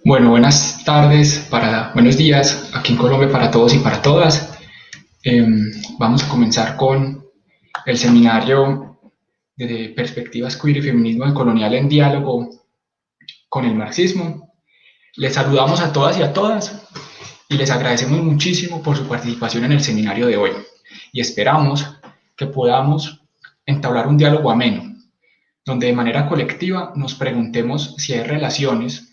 Bueno, buenas tardes, buenos días aquí en Colombia para todos y para todas. Vamos a comenzar con el seminario de Perspectivas queer y feminismo decolonial en diálogo con el marxismo. Les saludamos a todas y a todas y les agradecemos muchísimo por su participación en el seminario de hoy y esperamos que podamos entablar un diálogo ameno, donde de manera colectiva nos preguntemos si hay relaciones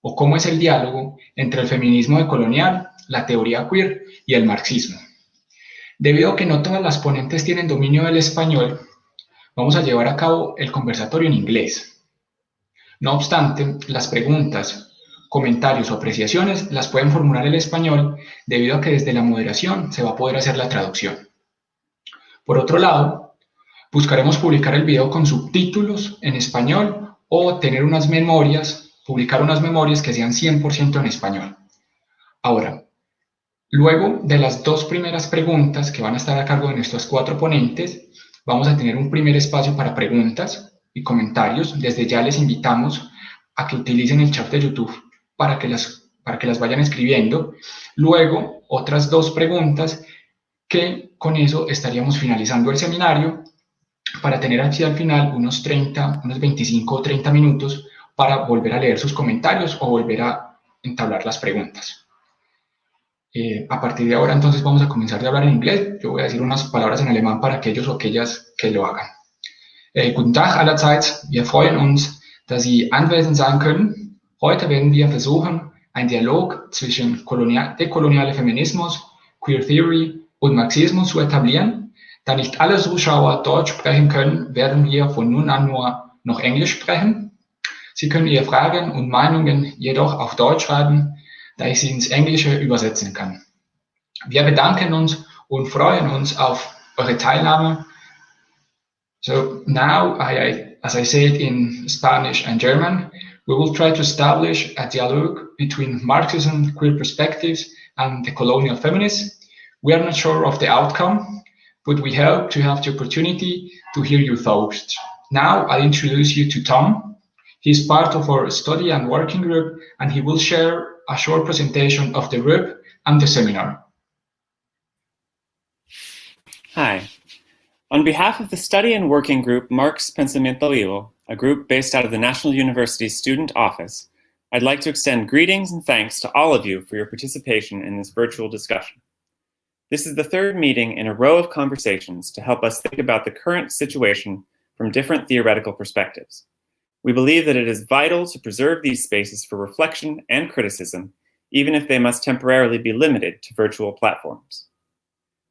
o cómo es el diálogo entre el feminismo decolonial, la teoría queer y el marxismo. Debido a que no todas las ponentes tienen dominio del español, vamos a llevar a cabo el conversatorio en inglés. No obstante, las preguntas, comentarios o apreciaciones las pueden formular en español debido a que desde la moderación se va a poder hacer la traducción. Por otro lado, buscaremos publicar el video con subtítulos en español o tener publicar unas memorias que sean 100% en español. Ahora, luego de las dos primeras preguntas que van a estar a cargo de nuestros 4 ponentes, vamos a tener un primer espacio para preguntas y comentarios. Desde ya les invitamos a que utilicen el chat de YouTube para que las vayan escribiendo. Luego, otras 2 preguntas que con eso estaríamos finalizando el seminario para tener aquí al final unos 25 o 30 minutos para volver a leer sus comentarios o volver a entablar las preguntas. A partir de ahora, entonces, vamos a comenzar a hablar en inglés. Yo voy a decir unas palabras en alemán para aquellos o aquellas que lo hagan. Guten Tag allerseits. Wir freuen uns, dass Sie anwesend sein können. Heute werden wir versuchen, einen Dialog zwischen decoloniale Feminismus, Queer Theory und Marxismus zu etablieren. Da nicht alle Zuschauer Deutsch sprechen können, werden wir von nun an nur noch Englisch sprechen. Sie können Ihre Fragen und Meinungen jedoch auf Deutsch schreiben, da ich sie ins Englische übersetzen kann. Wir bedanken uns und freuen uns auf eure Teilnahme. So now, as I said in Spanish and German, we will try to establish a dialogue between Marxism, queer perspectives, and the colonial feminists. We are not sure of the outcome, but we hope to have the opportunity to hear your thoughts. Now, I'll introduce you to Tom. He's part of our study and working group, and he will share a short presentation of the group and the seminar. Hi. On behalf of the study and working group Marx Pensamiento Vivo, a group based out of the National University Student Office, I'd like to extend greetings and thanks to all of you for your participation in this virtual discussion. This is the 3rd meeting in a row of conversations to help us think about the current situation from different theoretical perspectives. We believe that it is vital to preserve these spaces for reflection and criticism, even if they must temporarily be limited to virtual platforms.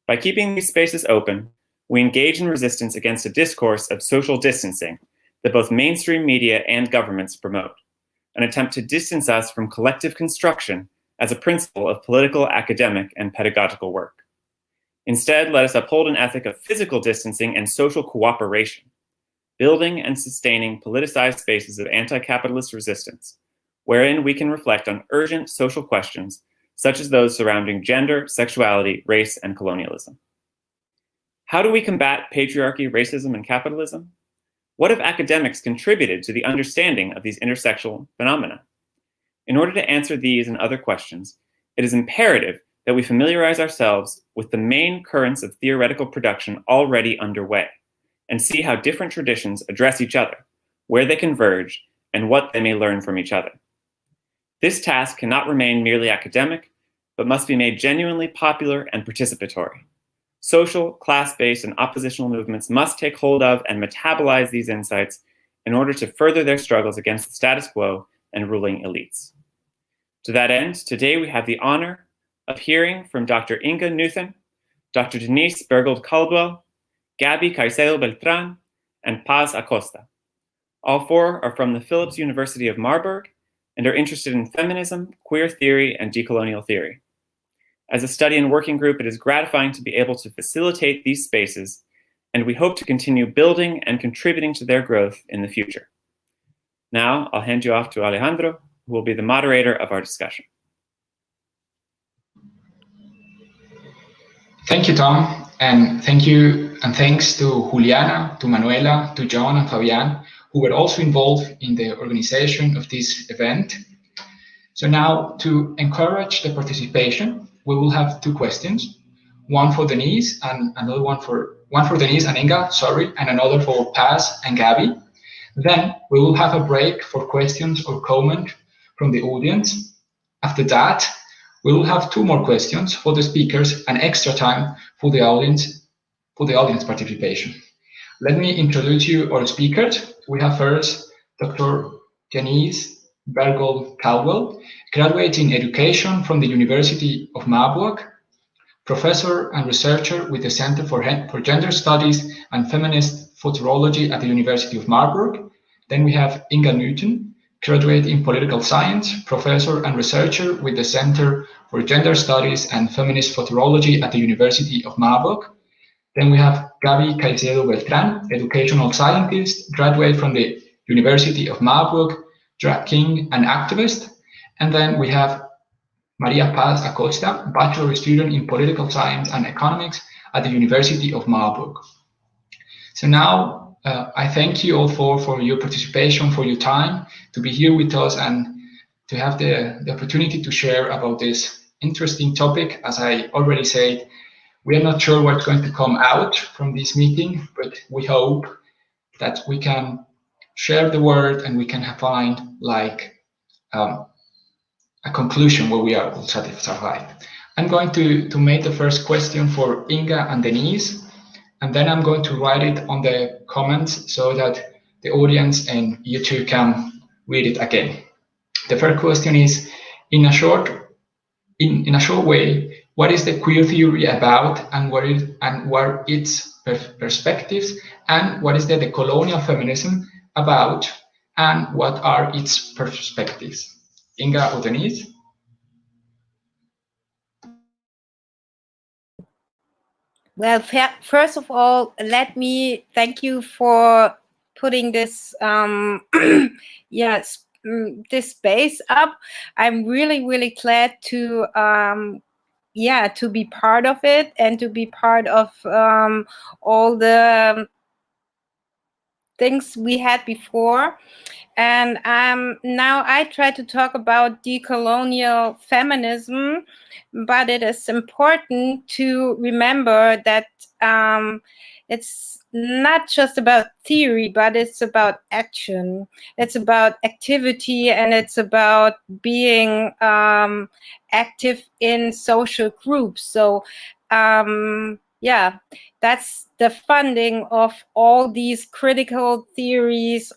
By keeping these spaces open, we engage in resistance against a discourse of social distancing that both mainstream media and governments promote, an attempt to distance us from collective construction as a principle of political, academic, and pedagogical work. Instead, let us uphold an ethic of physical distancing and social cooperation, building and sustaining politicized spaces of anti-capitalist resistance, wherein we can reflect on urgent social questions, such as those surrounding gender, sexuality, race, and colonialism. How do we combat patriarchy, racism, and capitalism? What have academics contributed to the understanding of these intersectional phenomena? In order to answer these and other questions, it is imperative that we familiarize ourselves with the main currents of theoretical production already underway, and see how different traditions address each other, where they converge, and what they may learn from each other. This task cannot remain merely academic, but must be made genuinely popular and participatory. Social, class-based, and oppositional movements must take hold of and metabolize these insights in order to further their struggles against the status quo and ruling elites. To that end, today we have the honor of hearing from Dr. Inga Nuthen, Dr. Denise Bergold-Caldwell, Gabby Caicedo Beltran, and Paz Acosta. All 4 are from the Philipps University of Marburg and are interested in feminism, queer theory, and decolonial theory. As a study and working group, it is gratifying to be able to facilitate these spaces, and we hope to continue building and contributing to their growth in the future. Now, I'll hand you off to Alejandro, who will be the moderator of our discussion. Thank you, Tom, and thanks to Juliana, to Manuela, to John and Fabian, who were also involved in the organization of this event. So now, to encourage the participation, we will have two questions, one for Denise and another one for Denise and Inga, sorry, and another for Paz and Gabby. Then we will have a break for questions or comment from the audience. After that, we will have two more questions for the speakers and extra time for the audience participation. Let me introduce you our speakers. We have first Dr. Denise Bergold-Caldwell, graduate in education from the University of Marburg, professor and researcher with the Center for Gender Studies and Feminist Futurology at the University of Marburg. Then we have Inga Newton, graduate in political science, professor and researcher with the Center for Gender Studies and Feminist Futurology at the University of Marburg. Then we have Gaby Caicedo Beltran, educational scientist, graduate from the University of Marburg, drag king and activist. And then we have Maria Paz Acosta, bachelor student in political science and economics at the University of Marburg. So now I thank you all for your participation, for your time, to be here with us and to have the opportunity to share about this interesting topic. As I already said, we are not sure what's going to come out from this meeting, but we hope that we can share the word and we can find like a conclusion where we are all satisfied. I'm going to make the first question for Inga and Denise, and then I'm going to write it on the comments so that the audience and you two can read it again. The first question is, in a short way, what is the queer theory about, and what are its perspectives, and what is the decolonial feminism about, and what are its perspectives? Inga or Denise? Well, first of all, let me thank you for putting this this space up. I'm really glad to to be part of it and to be part of all the things we had before. And now I try to talk about decolonial feminism, but it is important to remember that it's not just about theory, but it's about action. It's about activity, and it's about being active in social groups. So that's the funding of all these critical theories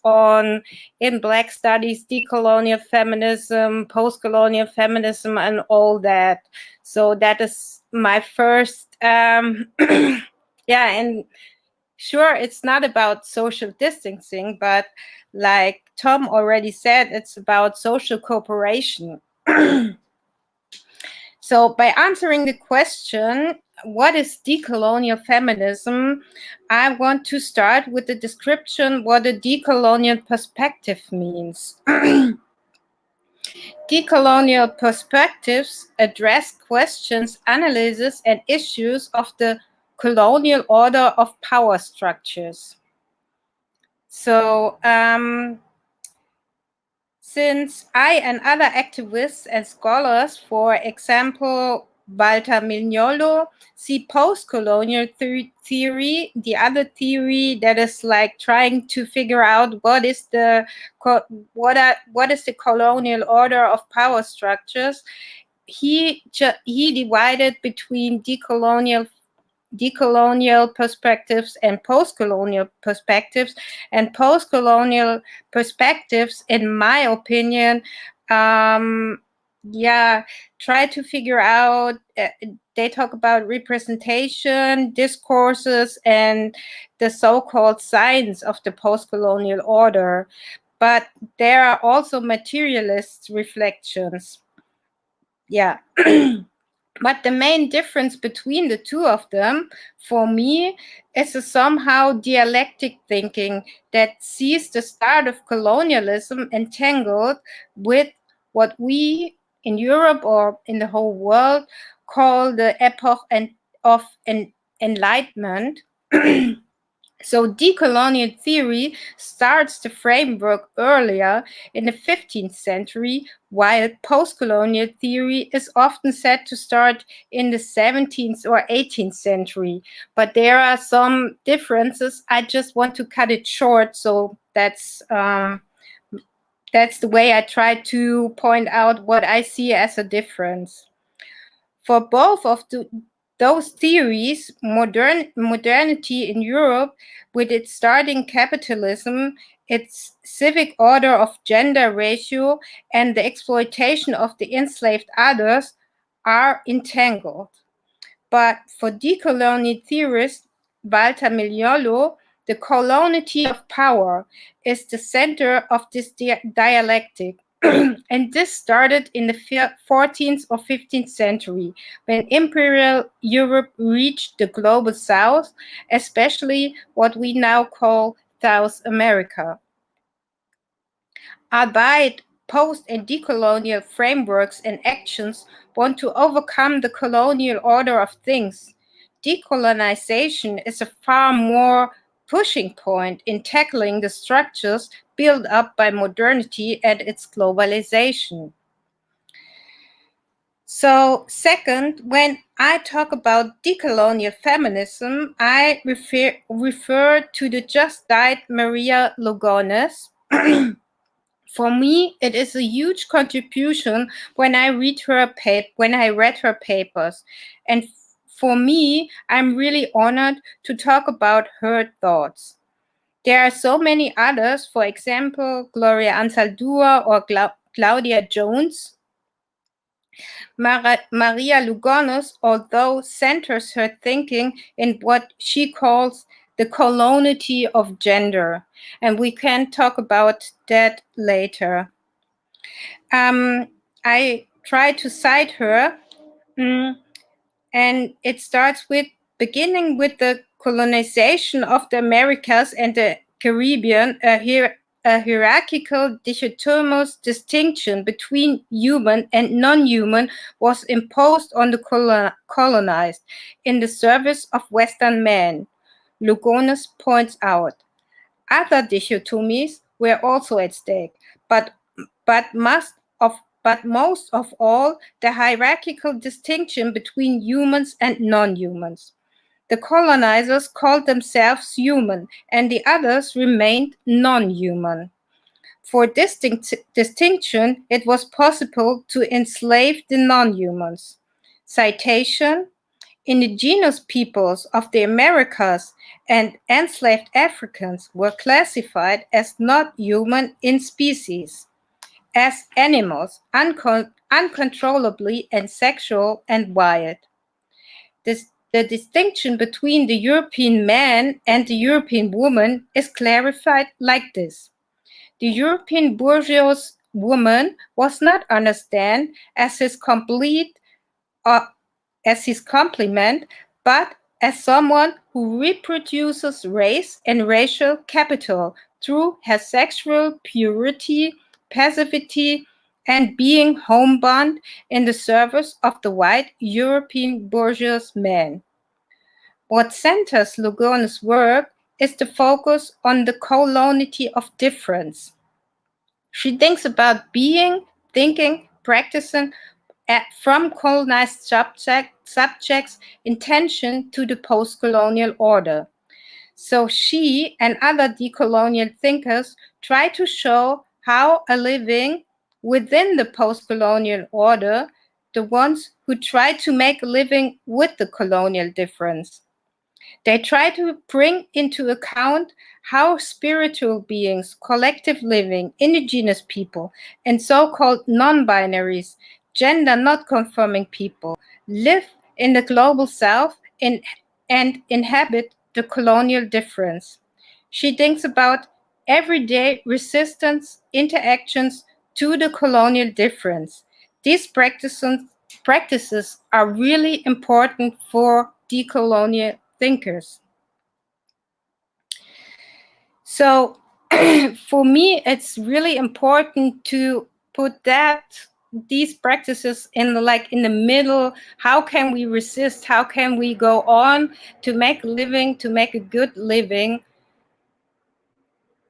in Black studies, decolonial feminism, post-colonial feminism, and all that. So that is my first, and sure, it's not about social distancing, but like Tom already said, it's about social cooperation. So by answering the question, what is decolonial feminism? I want to start with the description what a decolonial perspective means. Decolonial perspectives address questions, analysis, and issues of the colonial order of power structures. So, since I and other activists and scholars, for example, Walter Mignolo, see post-colonial theory, the other theory that is like trying to figure out what is the colonial order of power structures. He divided between decolonial perspectives and post-colonial perspectives, and post-colonial perspectives, in my opinion, try to figure out, they talk about representation, discourses, and the so-called science of the post-colonial order. But there are also materialist reflections. Yeah. But the main difference between the two of them, for me, is a somehow dialectic thinking that sees the start of colonialism entangled with what we in Europe or in the whole world call the epoch of enlightenment. So decolonial theory starts the framework earlier in the 15th century, while post-colonial theory is often said to start in the 17th or 18th century. But there are some differences. I just want to cut it short, so that's the way I try to point out what I see as a difference. For both of those theories, modernity in Europe, with its starting capitalism, its civic order of gender ratio, and the exploitation of the enslaved others, are entangled. But for decolonial theorist Walter Migliolo, the colonity of power is the center of this dialectic. And this started in the 14th or 15th century, when imperial Europe reached the global south, especially what we now call South America. Albeit post and decolonial frameworks and actions want to overcome the colonial order of things, decolonization is a far more pushing point in tackling the structures built up by modernity and its globalization. So, second, when I talk about decolonial feminism, I refer to the just died Maria Lugones. For me, it is a huge contribution when I read her papers, and for me, I'm really honored to talk about her thoughts. There are so many others, for example, Gloria Anzaldúa or Claudia Jones. Maria Lugones, although centers her thinking in what she calls the colonity of gender, and we can talk about that later. I try to cite her, and it starts with beginning with the colonization of the Americas and the Caribbean, a hierarchical dichotomous distinction between human and non-human was imposed on the colonized in the service of Western men. Lugones points out. Other dichotomies were also at stake, but most of all, the hierarchical distinction between humans and non-humans. The colonizers called themselves human, and the others remained non-human. For distinction, it was possible to enslave the non-humans. Citation: indigenous peoples of the Americas and enslaved Africans were classified as not human in species, as animals, uncontrollably and sexual and wild. The distinction between the European man and the European woman is clarified like this. The European bourgeois woman was not understood as his complement, but as someone who reproduces race and racial capital through her sexual purity, passivity, and being homebound in the service of the white European bourgeois man. What centers Lugones' work is the focus on the colonity of difference. She thinks about being, thinking, practicing from colonized subjects in tension to the post-colonial order. So she and other decolonial thinkers try to show how a living within the post-colonial order, the ones who try to make a living with the colonial difference. They try to bring into account how spiritual beings, collective living, indigenous people, and so-called non-binaries, gender not conforming people, live in the global south and inhabit the colonial difference. She thinks about everyday resistance interactions to the colonial difference. These practices are really important for decolonial thinkers. So for me, it's really important to put these practices in the middle. How can we resist? How can we go on to make a living, to make a good living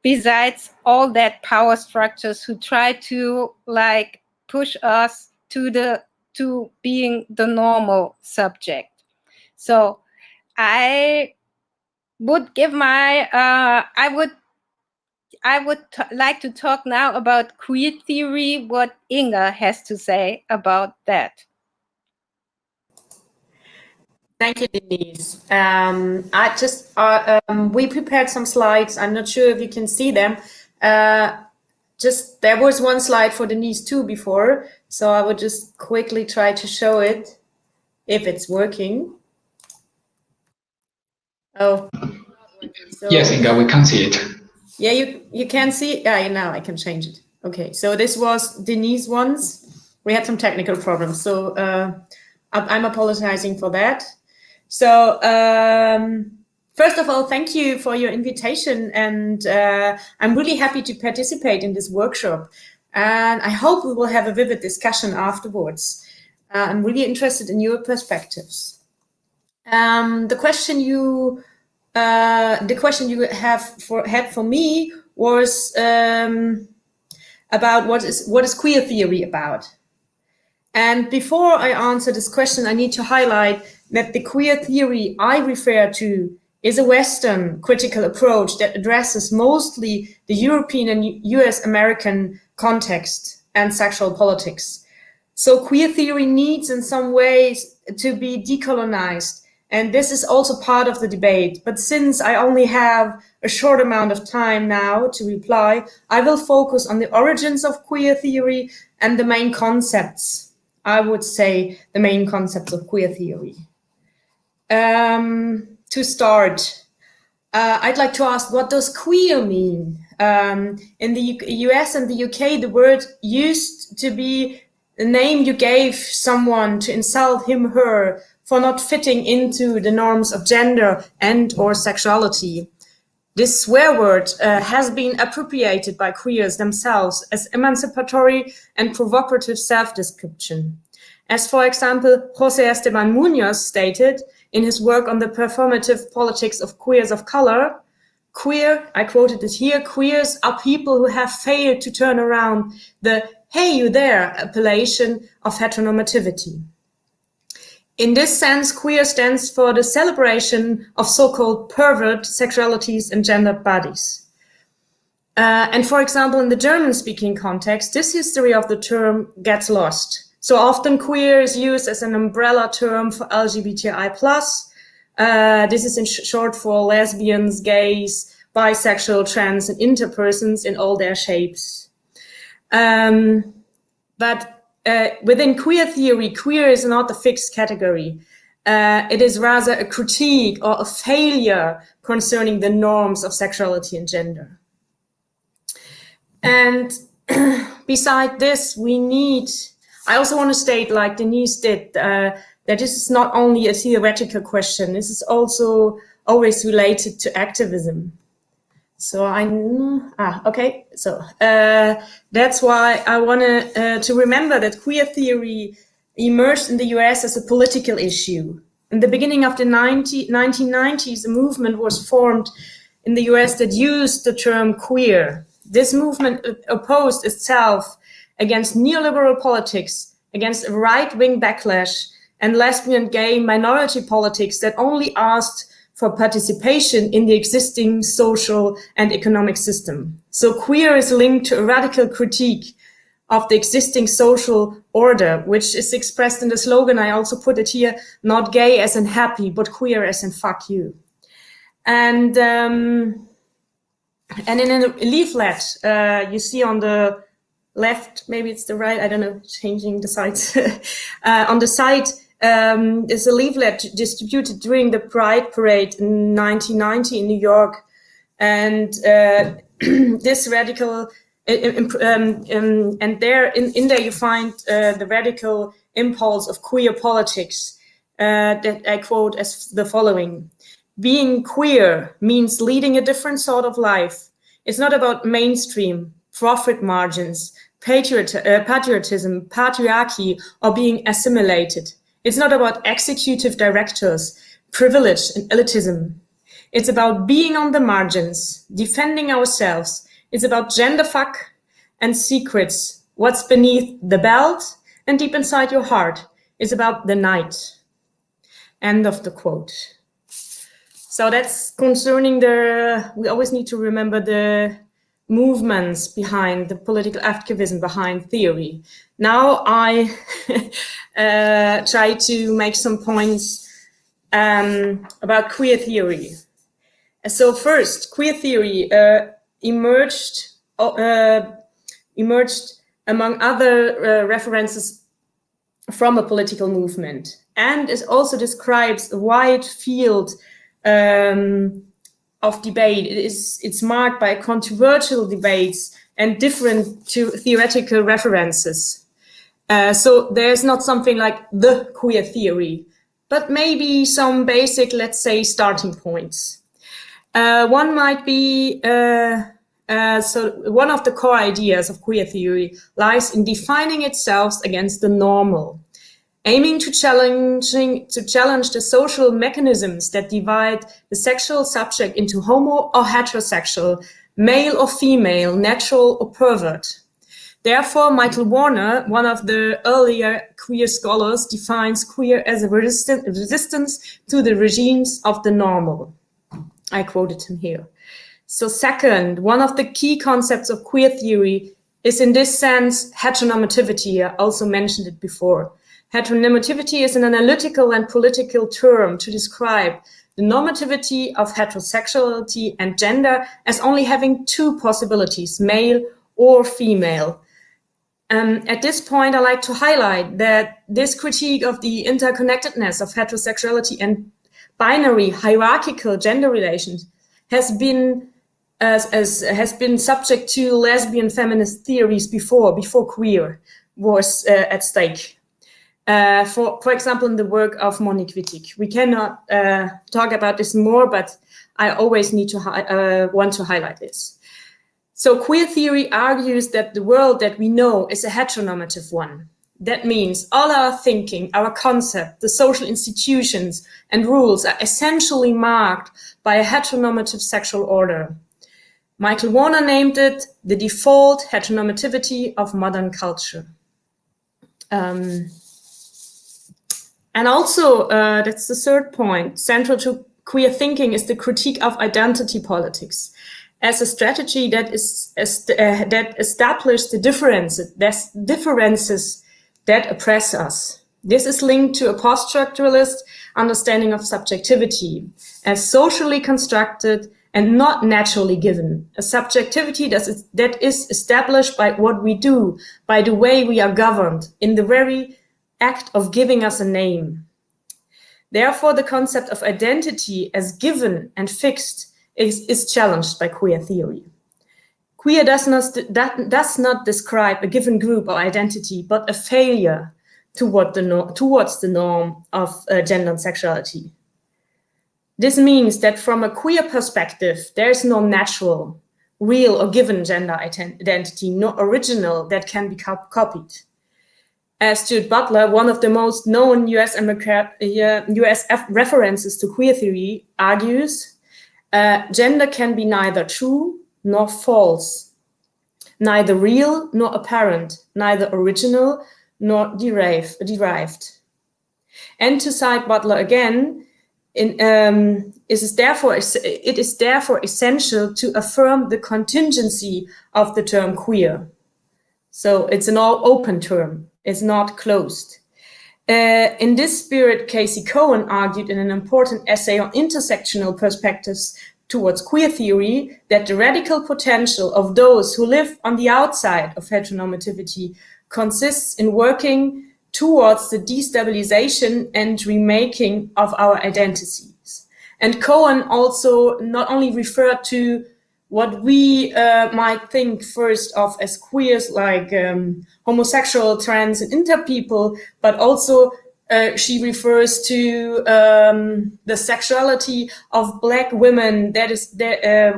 besides all that power structures who try to like push us to being the normal subject. So I would give my I would like to talk now about queer theory, what Inga has to say about that. Thank you, Denise. We prepared some slides. I'm not sure if you can see them. There was one slide for Denise too before, so I would just quickly try to show it if it's working. Oh, so, yes, Inga, we can see it. Yeah, you can see it. Yeah, now I can change it. Okay, so this was Denise once. We had some technical problems, so I'm apologizing for that. So first of all, thank you for your invitation, and I'm really happy to participate in this workshop. And I hope we will have a vivid discussion afterwards. I'm really interested in your perspectives. The question you had for me was about what is queer theory about. And before I answer this question, I need to highlight that the queer theory I refer to is a Western critical approach that addresses mostly the European and US American context and sexual politics. So queer theory needs in some ways to be decolonized, and this is also part of the debate. But since I only have a short amount of time now to reply, I will focus on the origins of queer theory and the main concepts. I would say the main concepts of queer theory. To start, I'd like to ask, what does queer mean? In the US and the UK, the word used to be the name you gave someone to insult him, her, for not fitting into the norms of gender and or sexuality. This swear word has been appropriated by queers themselves as emancipatory and provocative self-description. As, for example, José Esteban Muñoz stated in his work on the performative politics of queers of color, queer, I quoted it here, queers are people who have failed to turn around the "hey, you there" appellation of heteronormativity. In this sense, queer stands for the celebration of so-called pervert sexualities and gendered bodies. And for example, in the German-speaking context, this history of the term gets lost. So often queer is used as an umbrella term for LGBTI+. This is in short for lesbians, gays, bisexual, trans, and interpersons in all their shapes. Within queer theory, queer is not a fixed category. It is rather a critique or a failure concerning the norms of sexuality and gender. And beside this, I also want to state, like Denise did, that this is not only a theoretical question. This is also always related to activism. So that's why I want to remember that queer theory emerged in the US as a political issue. In the beginning of the 1990s, a movement was formed in the US that used the term queer. This movement opposed itself against neoliberal politics, against a right-wing backlash, and lesbian, gay, minority politics that only asked for participation in the existing social and economic system. So queer is linked to a radical critique of the existing social order, which is expressed in the slogan, I also put it here, not gay as in happy, but queer as in fuck you. And in a leaflet, you see on the left, maybe it's the right, I don't know, changing the sides. On the side, is a leaflet distributed during the Pride Parade in 1990 in New York. And this radical, and there in there you find the radical impulse of queer politics that I quote as the following. Being queer means leading a different sort of life. It's not about mainstream, profit margins, patriotism, patriarchy, or being assimilated. It's not about executive directors, privilege, and elitism. It's about being on the margins, defending ourselves. It's about genderfuck and secrets, what's beneath the belt and deep inside your heart. It's about the night. End of the quote. So that's concerning we always need to remember the movements behind the political activism, behind theory. Now I try to make some points about queer theory. So first, queer theory emerged among other references from a political movement, and it also describes a wide field of debate. It's marked by controversial debates and different theoretical references. So there's not something like the queer theory, but maybe some basic, let's say, starting points. One might be, so one of the core ideas of queer theory lies in defining itself against the normal, aiming to challenge the social mechanisms that divide the sexual subject into homo or heterosexual, male or female, natural or pervert. Therefore, Michael Warner, one of the earlier queer scholars, defines queer as a resistance to the regimes of the normal. I quoted him here. So second, one of the key concepts of queer theory is in this sense heteronormativity. I also mentioned it before. Heteronormativity is an analytical and political term to describe the normativity of heterosexuality and gender as only having two possibilities, male or female. At this point, I like to highlight that this critique of the interconnectedness of heterosexuality and binary hierarchical gender relations has been subject to lesbian feminist theories before queer was at stake. For example, in the work of Monique Wittig. We cannot talk about this more, but I always need to want to highlight this. So queer theory argues that the world that we know is a heteronormative one. That means all our thinking, our concept, the social institutions and rules are essentially marked by a heteronormative sexual order. Michael Warner named it the default heteronormativity of modern culture. And also, that's the third point, central to queer thinking is the critique of identity politics as a strategy that establishes the differences that oppress us. This is linked to a post-structuralist understanding of subjectivity as socially constructed and not naturally given, a subjectivity that is established by what we do, by the way we are governed, in the very act of giving us a name. Therefore, the concept of identity as given and fixed is challenged by queer theory. Queer does not describe a given group or identity, but a failure towards the norm of gender and sexuality. This means that from a queer perspective, there is no natural, real or given gender identity, no original that can be copied. As Stuart Butler, one of the most known US references to queer theory, argues, gender can be neither true nor false, neither real nor apparent, neither original nor derived. And to cite Butler again, it is therefore essential to affirm the contingency of the term queer. So it's an all open term. It's not closed. In this spirit, Casey Cohen argued in an important essay on intersectional perspectives towards queer theory that the radical potential of those who live on the outside of heteronormativity consists in working towards the destabilization and remaking of our identities. And Cohen also not only referred to what we might think first of as queers, like homosexual, trans, and interpeople, but also she refers to the sexuality of Black women,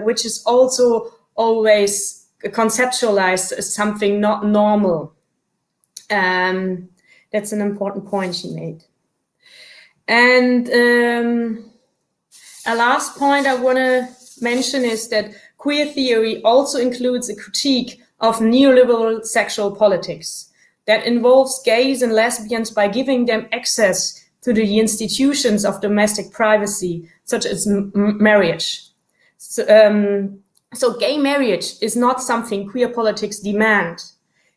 which is also always conceptualized as something not normal. That's an important point she made. And a last point I want to mention is that queer theory also includes a critique of neoliberal sexual politics that involves gays and lesbians by giving them access to the institutions of domestic privacy, such as marriage. So gay marriage is not something queer politics demand.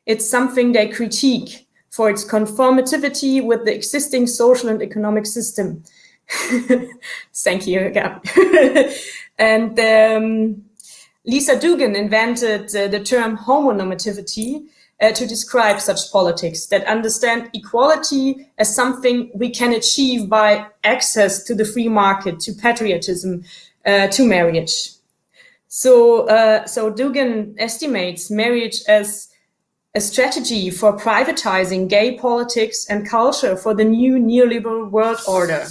It's something they critique for its conformativity with the existing social and economic system. Thank you, Gab. And Lisa Dugan invented the term homonormativity to describe such politics that understand equality as something we can achieve by access to the free market, to patriotism, to marriage. So Dugan estimates marriage as a strategy for privatizing gay politics and culture for the new neoliberal world order.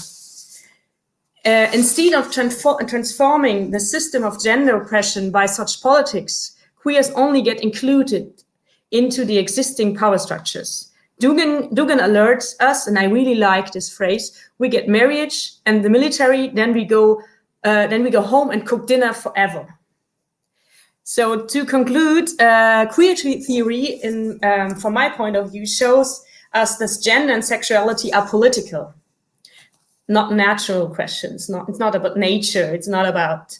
Instead of transforming the system of gender oppression by such politics, queers only get included into the existing power structures. Dugan alerts us, and I really like this phrase: we get marriage and the military, then we go home and cook dinner forever. So to conclude, queer theory, from my point of view, shows us that gender and sexuality are political, not natural questions. It's not about nature. It's not about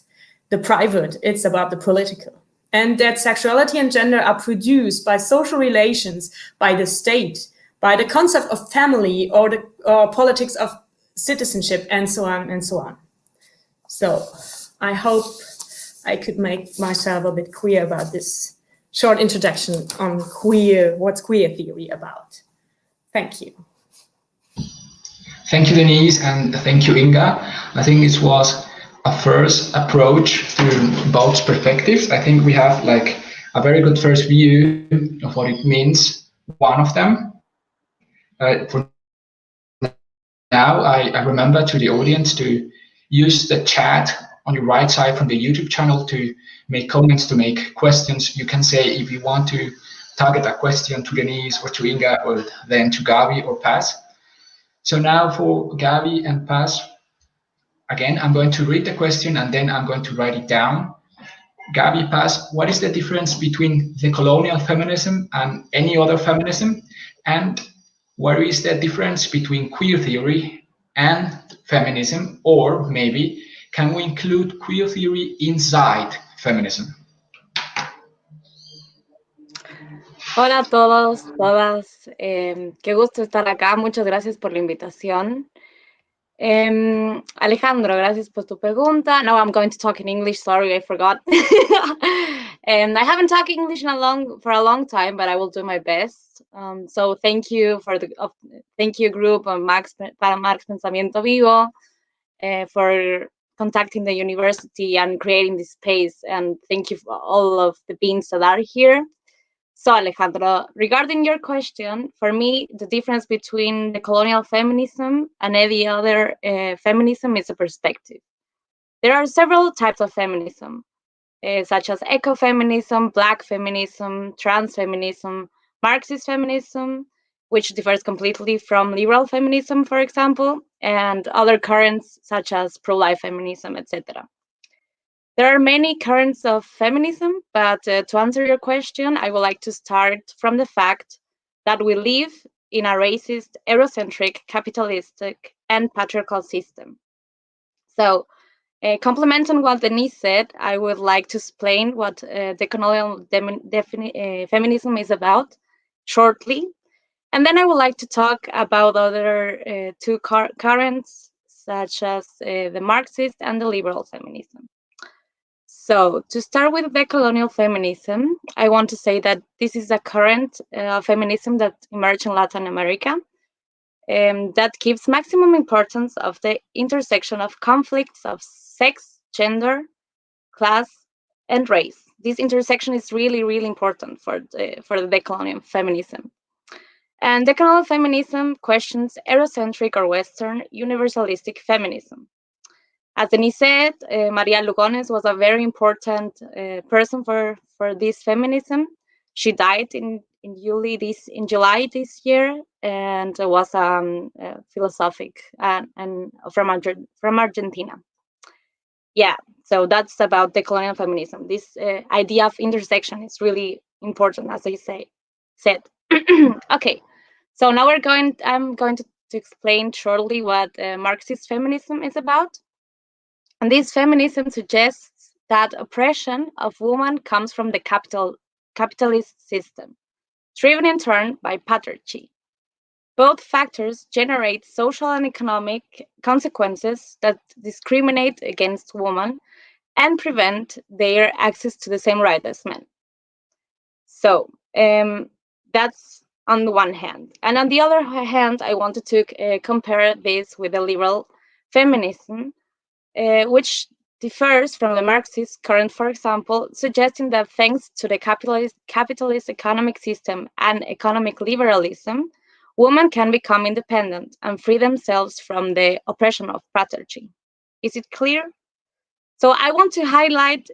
the private. It's about the political. And that sexuality and gender are produced by social relations, by the state, by the concept of family, or politics of citizenship, and so on and so on. So I hope I could make myself a bit clear about this short introduction on what's queer theory about. Thank you. Thank you, Denise, and thank you, Inga. I think this was a first approach to both perspectives. I think we have like a very good first view of what it means, one of them. For now, I remember to the audience to use the chat on your right side from the YouTube channel to make comments, to make questions. You can say if you want to target a question to Denise or to Inga, or then to Gabi or Paz. So now for Gabi and Paz, again, I'm going to read the question and then I'm going to write it down. Gabi, Paz, what is the difference between decolonial feminism and any other feminism? And what is the difference between queer theory and feminism? Or maybe, can we include queer theory inside feminism? Hola a todos, todas. Qué gusto estar acá. Muchas gracias por la invitación. Alejandro, gracias por tu pregunta. No, I'm going to talk in English. Sorry, I forgot. And I haven't talked English for a long time, but I will do my best. So thank you thank you group of Marx Pensamiento Vivo for contacting the university and creating this space. And thank you for all of the beings that are here. So Alejandro, regarding your question, for me, the difference between decolonial feminism and any other feminism is a perspective. There are several types of feminism, such as ecofeminism, Black feminism, trans feminism, Marxist feminism, which differs completely from liberal feminism, for example, and other currents such as pro-life feminism, etc. There are many currents of feminism, but to answer your question, I would like to start from the fact that we live in a racist, Eurocentric, capitalistic, and patriarchal system. So, complementing what Denise said, I would like to explain what decolonial feminism is about shortly. And then I would like to talk about other two currents, such as the Marxist and the liberal feminism. So to start with decolonial feminism, I want to say that this is a current feminism that emerged in Latin America that gives maximum importance of the intersection of conflicts of sex, gender, class, and race. This intersection is really, really important for the decolonial feminism. And decolonial feminism questions Eurocentric or Western universalistic feminism. As Denise said, Maria Lugones was a very important person for this feminism. She died in July this year, and was philosophic and from Argentina. yeah, so that's about decolonial feminism. This idea of intersection is really important, as I said. Okay, so now I'm going to explain shortly what Marxist feminism is about. And this feminism suggests that oppression of women comes from the capitalist system, driven in turn by patriarchy. Both factors generate social and economic consequences that discriminate against women and prevent their access to the same rights as men. So that's on the one hand. And on the other hand, I wanted to compare this with the liberal feminism, which differs from the Marxist current, for example, suggesting that thanks to the capitalist economic system and economic liberalism, women can become independent and free themselves from the oppression of patriarchy. Is it clear? So I want to highlight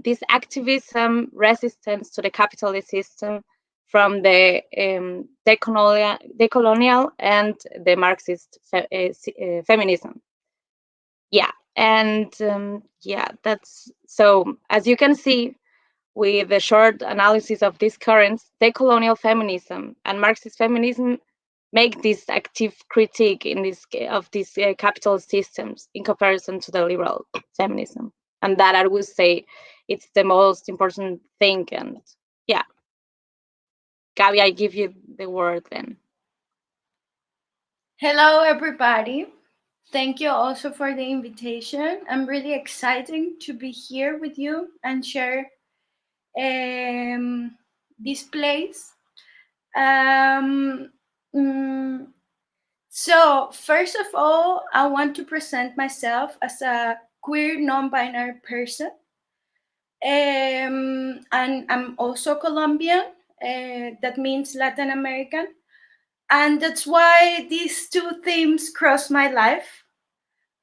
this activism resistance to the capitalist system from the decolonial and the Marxist feminism. Yeah, and yeah, that's so. As you can see, with the short analysis of these currents, decolonial feminism and Marxist feminism make this active critique of these capital systems in comparison to the liberal feminism, and that I would say it's the most important thing. And yeah, Gabi, I give you the word then. Hello, everybody. Thank you also for the invitation. I'm really excited to be here with you and share this place. So, first of all, I want to present myself as a queer non-binary person. And I'm also Colombian, that means Latin American. And that's why these two themes cross my life.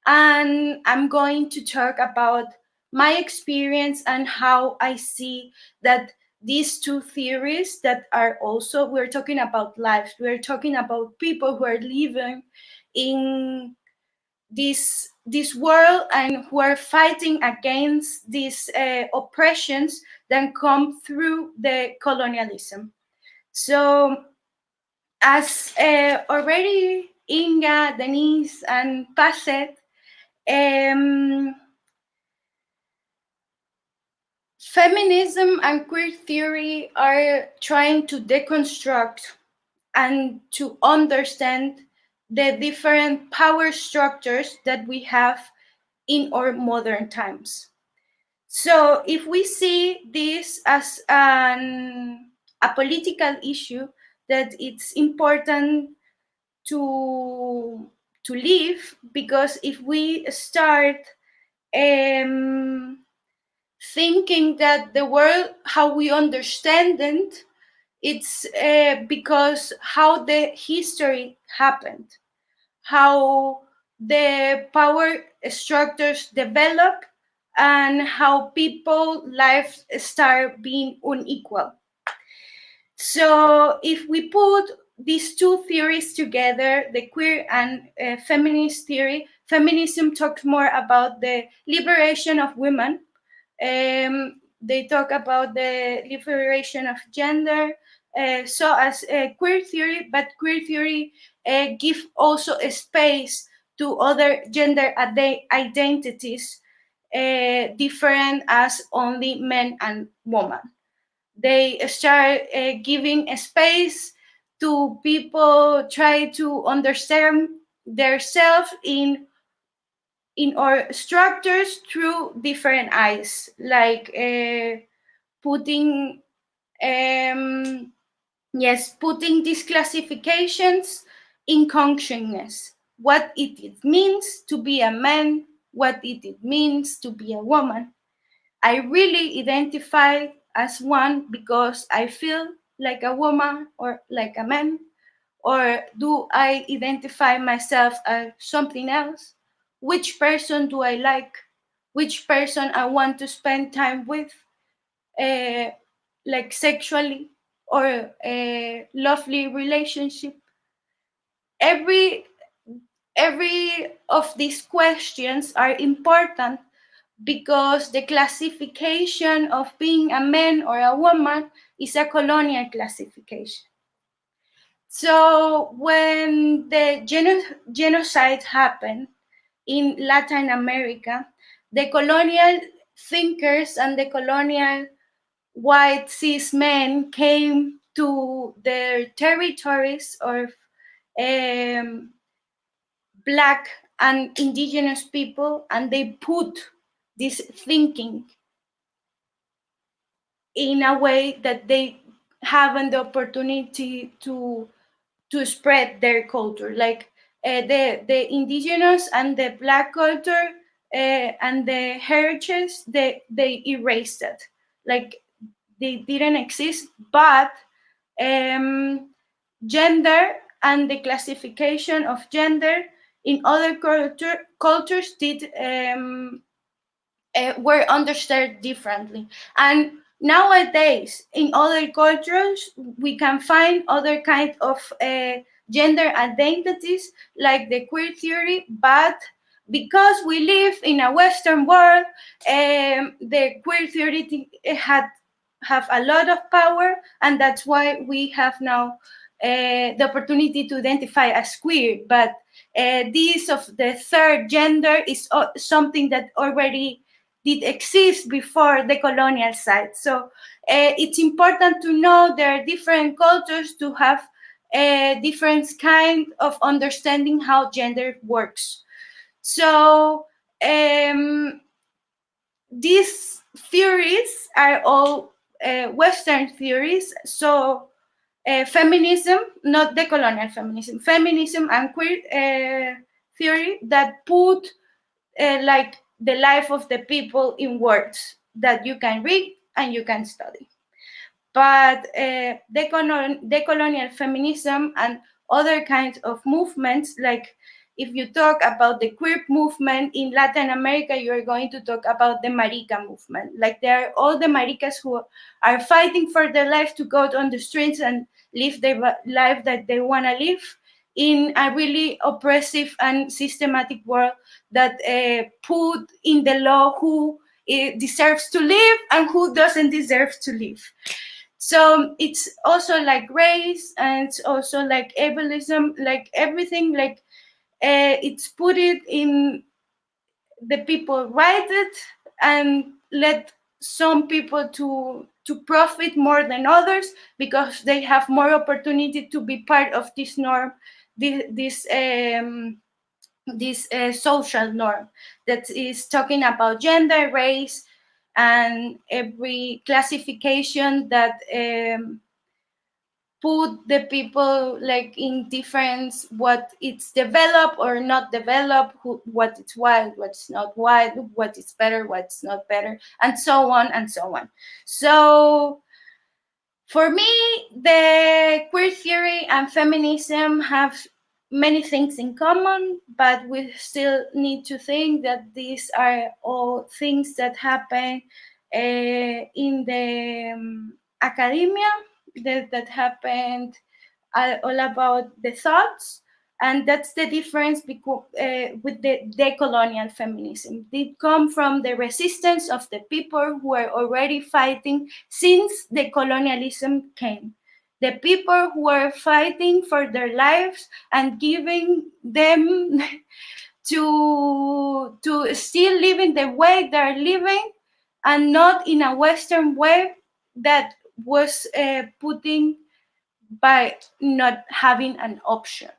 And I'm going to talk about my experience and how I see that these two theories that are also, we're talking about life, we're talking about people who are living in this world and who are fighting against these oppressions that come through the colonialism. So as already Inga, Denise, and Paz said, feminism and queer theory are trying to deconstruct and to understand the different power structures that we have in our modern times. So if we see this as a political issue, that it's important to live, because if we start thinking that the world, how we understand it, it's because how the history happened, how the power structures develop, and how people lives start being unequal. So if we put these two theories together, the queer and feminist theory, feminism talks more about the liberation of women. They talk about the liberation of gender, so as queer theory, but queer theory give also a space to other gender identities, different as only men and women. They start giving a space to people try to understand themselves in our structures through different eyes, like putting putting these classifications in consciousness, what it means to be a man, what it means to be a woman. I really identify as one because I feel like a woman or like a man, or do I identify myself as something else? Which person do I like? Which person I want to spend time with, like sexually, or a lovely relationship? Every of these questions are important, because the classification of being a man or a woman is a colonial classification. So when the genocide happened in Latin America, the colonial thinkers and the colonial white cis men came to their territories of Black and indigenous people, and they put this thinking in a way that they haven't the opportunity to spread their culture. Like the indigenous and the Black culture and the heritage, they erased it. Like they didn't exist, but gender and the classification of gender in other cultures did were understood differently. And nowadays, in other cultures, we can find other kind of gender identities like the queer theory, but because we live in a Western world, the queer theory have a lot of power, and that's why we have now the opportunity to identify as queer. But this of the third gender is something that already did exist before the colonial side. So it's important to know there are different cultures to have different kind of understanding how gender works. So these theories are all Western theories. So feminism, not decolonial feminism, feminism and queer theory that put like the life of the people in words that you can read and you can study. But decolonial feminism and other kinds of movements, like if you talk about the queer movement in Latin America, you're going to talk about the marica movement. Like there are all the maricas who are fighting for their life to go on the streets and live the life that they want to live in a really oppressive and systematic world that put in the law who deserves to live and who doesn't deserve to live. So it's also like race, and it's also like ableism, like everything, like it's put it in the people write it and let some people to profit more than others because they have more opportunity to be part of this norm, this social norm that is talking about gender, race, and every classification that put the people like in difference, what it's developed or not developed, what it's wild, what's not wild, what is better, what's not better, and so on and so on. So for me, the queer theory and feminism have many things in common, but we still need to think that these are all things that happen in the academia, that happened all about the thoughts. And that's the difference with the decolonial feminism. It comes from the resistance of the people who are already fighting since the colonialism came. The people who are fighting for their lives and giving them to still live in the way they're living and not in a Western way that was putting by not having an option.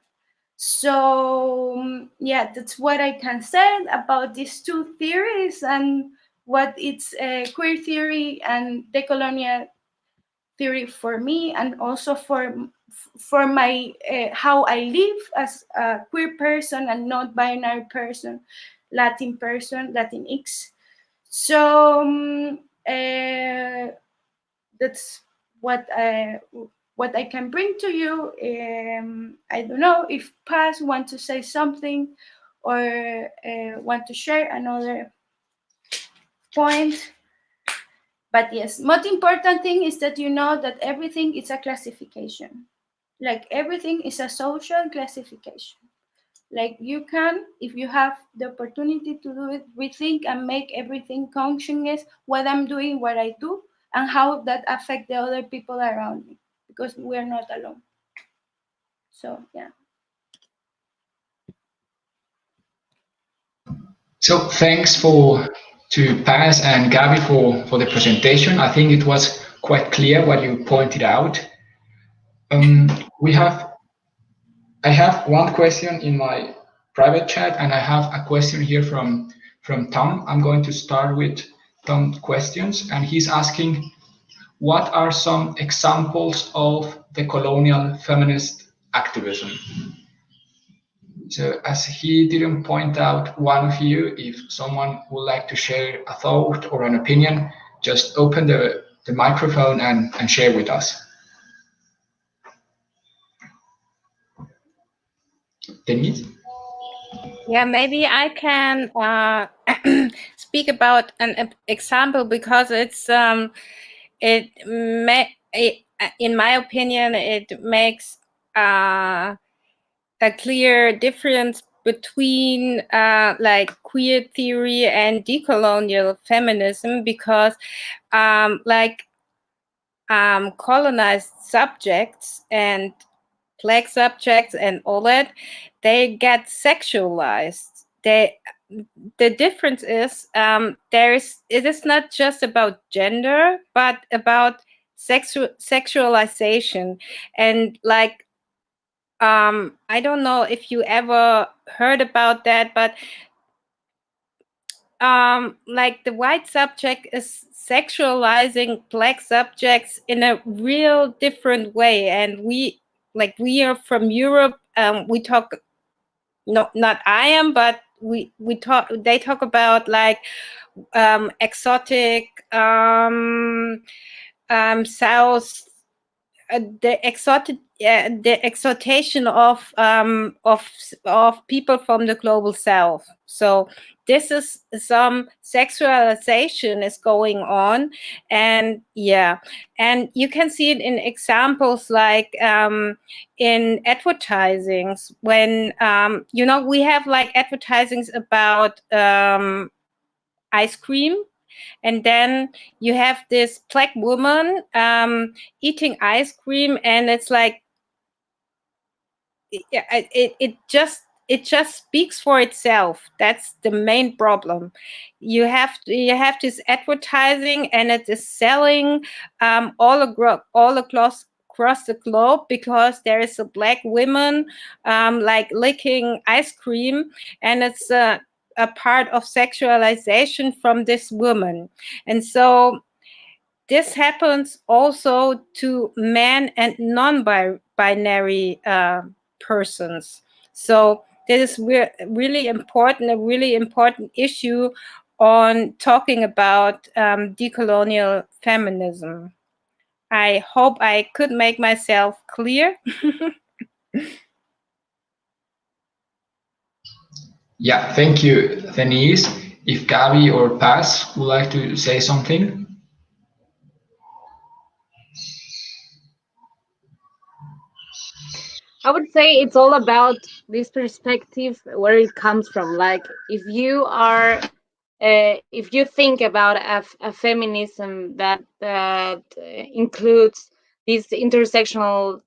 So yeah, that's what I can say about these two theories and what it's queer theory and decolonial theory for me, and also for my how I live as a queer person and non-binary person, Latin person, Latinx. So that's what I can bring to you. I don't know if Paz want to say something or want to share another point. But yes, most important thing is that you know that everything is a classification. Like everything is a social classification. Like you can, if you have the opportunity to do it, rethink and make everything conscious what I'm doing, what I do, and how that affect the other people around me, because we're not alone. So yeah. So thanks to Paz and Gabby for the presentation. I think it was quite clear what you pointed out. I have one question in my private chat, and I have a question here from Tom. I'm going to start with Tom's questions, and he's asking, what are some examples of the colonial feminist activism? So as he didn't point out one of you, if someone would like to share a thought or an opinion, just open the microphone and share with us. Denise? Yeah, maybe I can speak about an example, because it's in my opinion, it makes a clear difference between like queer theory and decolonial feminism, because colonized subjects and Black subjects and all that, they get sexualized. The difference is it is not just about gender, but about sexualization. And like I don't know if you ever heard about that, but like the white subject is sexualizing Black subjects in a real different way. And we are from Europe. We talk, not I am, but they talk about like exotic south, the exotation of people from the global south. So this is some sexualization is going on, and yeah, and you can see it in examples like in advertisings, when we have like advertisings about ice cream, and then you have this Black woman eating ice cream, and it's like it just speaks for itself. That's the main problem. You have this advertising, and it is selling all across the globe, because there is a Black woman like licking ice cream, and it's a part of sexualization from this woman. And so this happens also to men and non-binary persons. So this is really important, a really important issue on talking about decolonial feminism. I hope I could make myself clear. Yeah, thank you, Denise. If Gabby or Paz would like to say something. I would say it's all about this perspective, where it comes from. Like, if you are, if you think about a feminism that includes this intersectional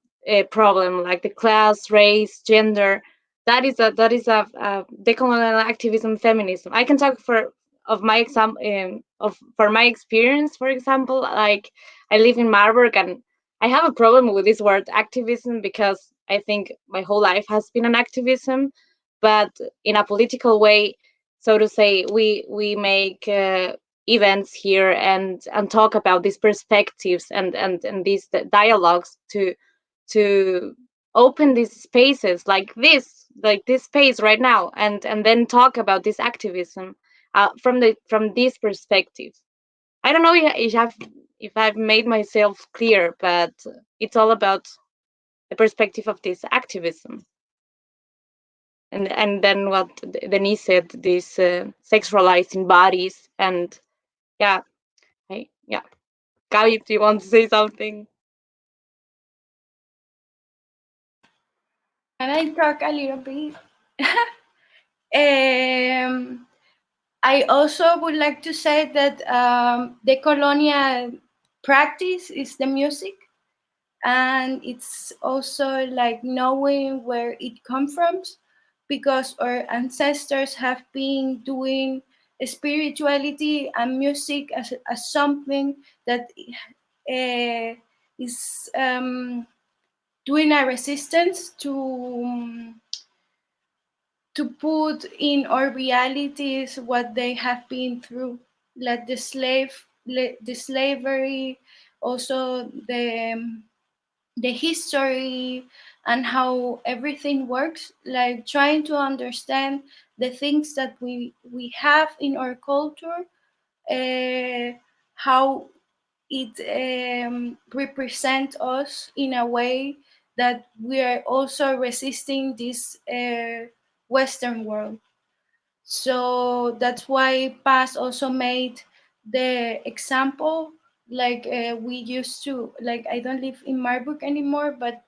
problem, like the class, race, gender, that is a decolonial activism feminism. I can talk for my experience. For example, like, I live in Marburg, and I have a problem with this word activism, because I think my whole life has been an activism, but in a political way, so to say. We make events here and talk about these perspectives and these dialogues to open these spaces like this space right now, and then talk about this activism from this perspective. I don't know if I've made myself clear, but it's all about the perspective of this activism. And then what Denise said, this sexualizing bodies, and yeah. Gabi, do you want to say something? Can I talk a little bit? I also would like to say that the colonial practice is the music, and it's also like knowing where it comes from, because our ancestors have been doing spirituality and music as something that is doing a resistance to put in our realities what they have been through, like the slavery, also the history and how everything works, like trying to understand the things that we have in our culture, how it represents us in a way that we are also resisting this Western world. So that's why Paz also made the example, like we used to, like I don't live in Marburg anymore, but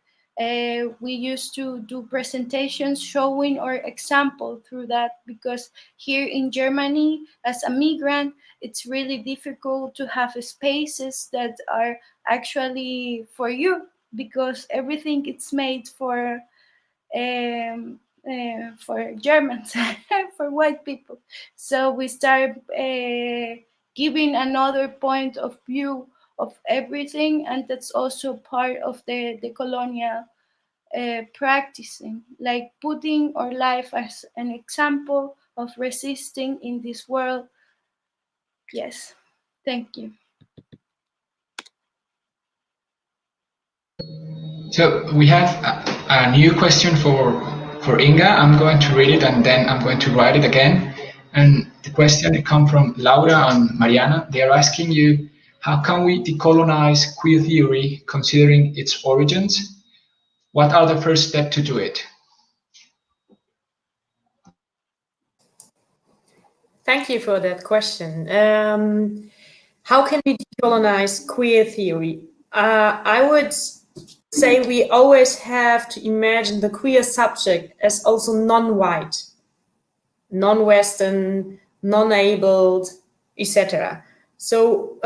we used to do presentations showing our example through that, because here in Germany, as a migrant, it's really difficult to have spaces that are actually for you, because everything it's made for Germans, for white people. So we start giving another point of view of everything, and that's also part of the colonial practicing, like putting our life as an example of resisting in this world. Yes, thank you. So we have a new question for Inga. I'm going to read it and then I'm going to write it again. And the question comes from Laura and Mariana. They are asking you, how can we decolonize queer theory considering its origins? What are the first steps to do it? Thank you for that question. How can we decolonize queer theory? I would say we always have to imagine the queer subject as also non-white, non-Western, non-abled, etc. So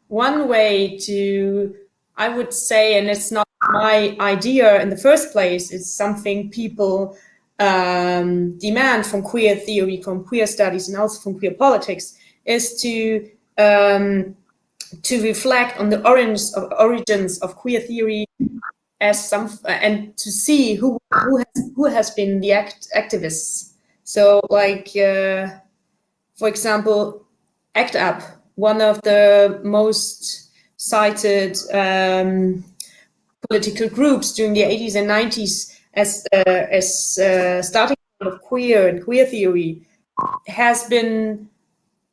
one way to, I would say, and it's not my idea in the first place, it's something people demand from queer theory, from queer studies, and also from queer politics, is to reflect on the origins of queer theory as some, and to see who has been the activists. So, like for example, ACT UP, one of the most cited political groups during the 80s and 90s as starting of queer and queer theory, has been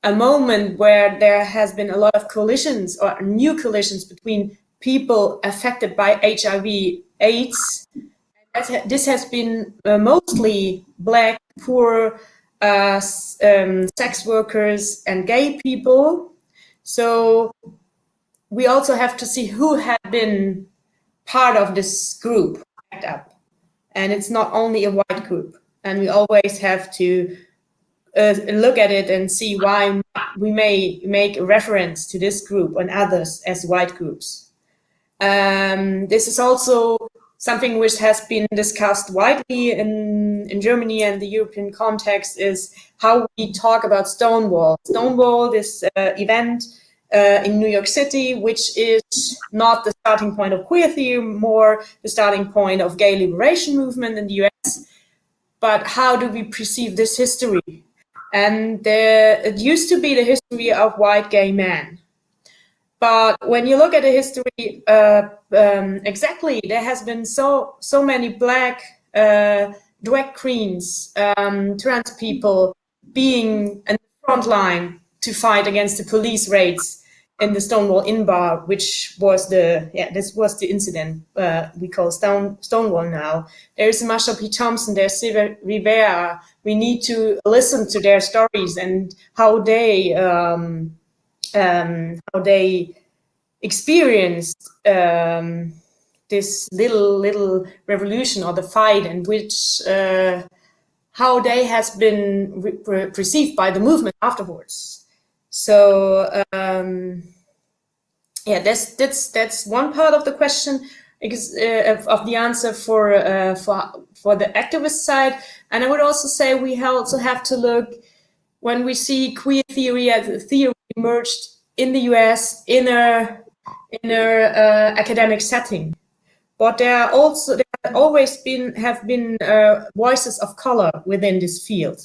a moment where there has been a lot of coalitions or new coalitions between people affected by HIV/AIDS. This has been mostly Black, poor, sex workers and gay people. So we also have to see who had been part of this group, ACT UP. And it's not only a white group. And we always have to look at it and see why we may make a reference to this group and others as white groups. This is also something which has been discussed widely in Germany and the European context, is how we talk about Stonewall. Stonewall, this event in New York City, which is not the starting point of queer theory, more the starting point of gay liberation movement in the US. But how do we perceive this history? And it used to be the history of white gay men. But when you look at the history, exactly, there has been so many Black drag queens, trans people being in the front line to fight against the police raids in the Stonewall Inn bar, which was this was the incident we call Stonewall now. There's Marsha P. Thompson, there's Silvia Rivera. We need to listen to their stories and how they experienced this little revolution or the fight, in which how they has been perceived by the movement afterwards. So yeah, that's one part of the question, of the answer for the activist side. And I would also say we also have to look, when we see queer theory as a theory emerged in the US in a academic setting, but there always have been voices of color within this field.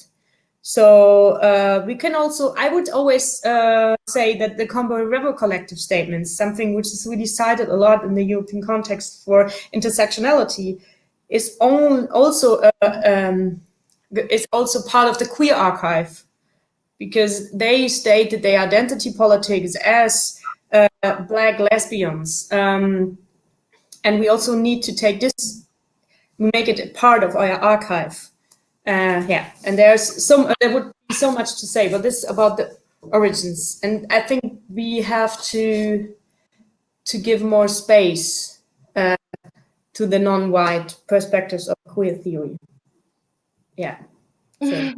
So we can also, I would always say that the Congo River Collective statement, something which is really cited a lot in the European context for intersectionality, is also part of the queer archive, because they stated their identity politics as Black lesbians. And we also need to take this, make it a part of our archive. Yeah, and there would be so much to say, but this is about the origins, and I think we have to give more space to the non-white perspectives of queer theory. Yeah, so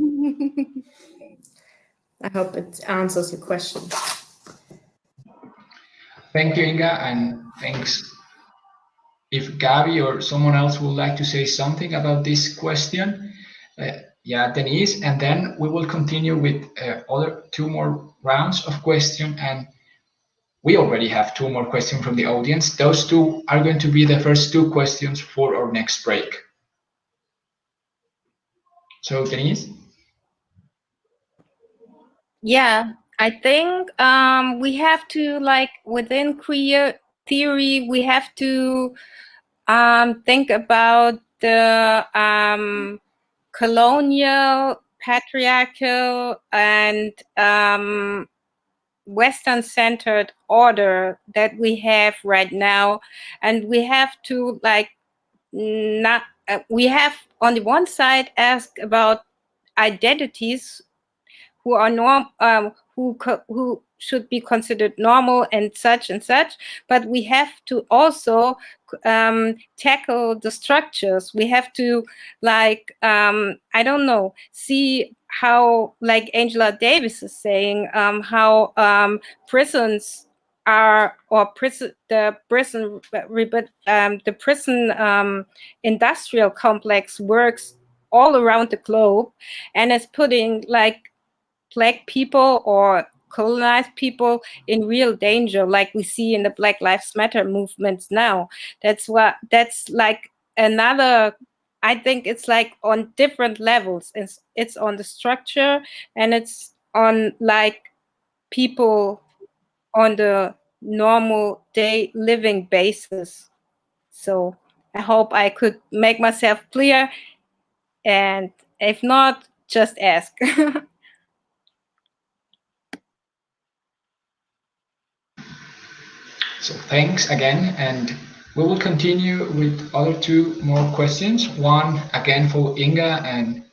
I hope it answers your question. Thank you, Inga, and thanks. If Gabby or someone else would like to say something about this question, yeah, Denise, and then we will continue with other 2 more rounds of questions, and we already have 2 more questions from the audience. Those 2 are going to be the first 2 questions for our next break. So, Denise? Yeah, I think we have to, like, within queer theory, we have to think about the colonial, patriarchal, and Western-centered order that we have right now, and we have to, like, we have on the one side ask about identities who are who should be considered normal and such, but we have to also tackle the structures. We have to, like, I don't know, see how, like Angela Davis is saying, how prisons are, or the prison industrial complex works all around the globe, and is putting, like, Black people or colonized people in real danger, like we see in the Black Lives Matter movements now. That's like another, I think it's like on different levels. It's on the structure, and it's on, like, people on the normal day living basis. So I hope I could make myself clear, and if not, just ask. So thanks again, and we will continue with other 2 more questions. One again for Inga and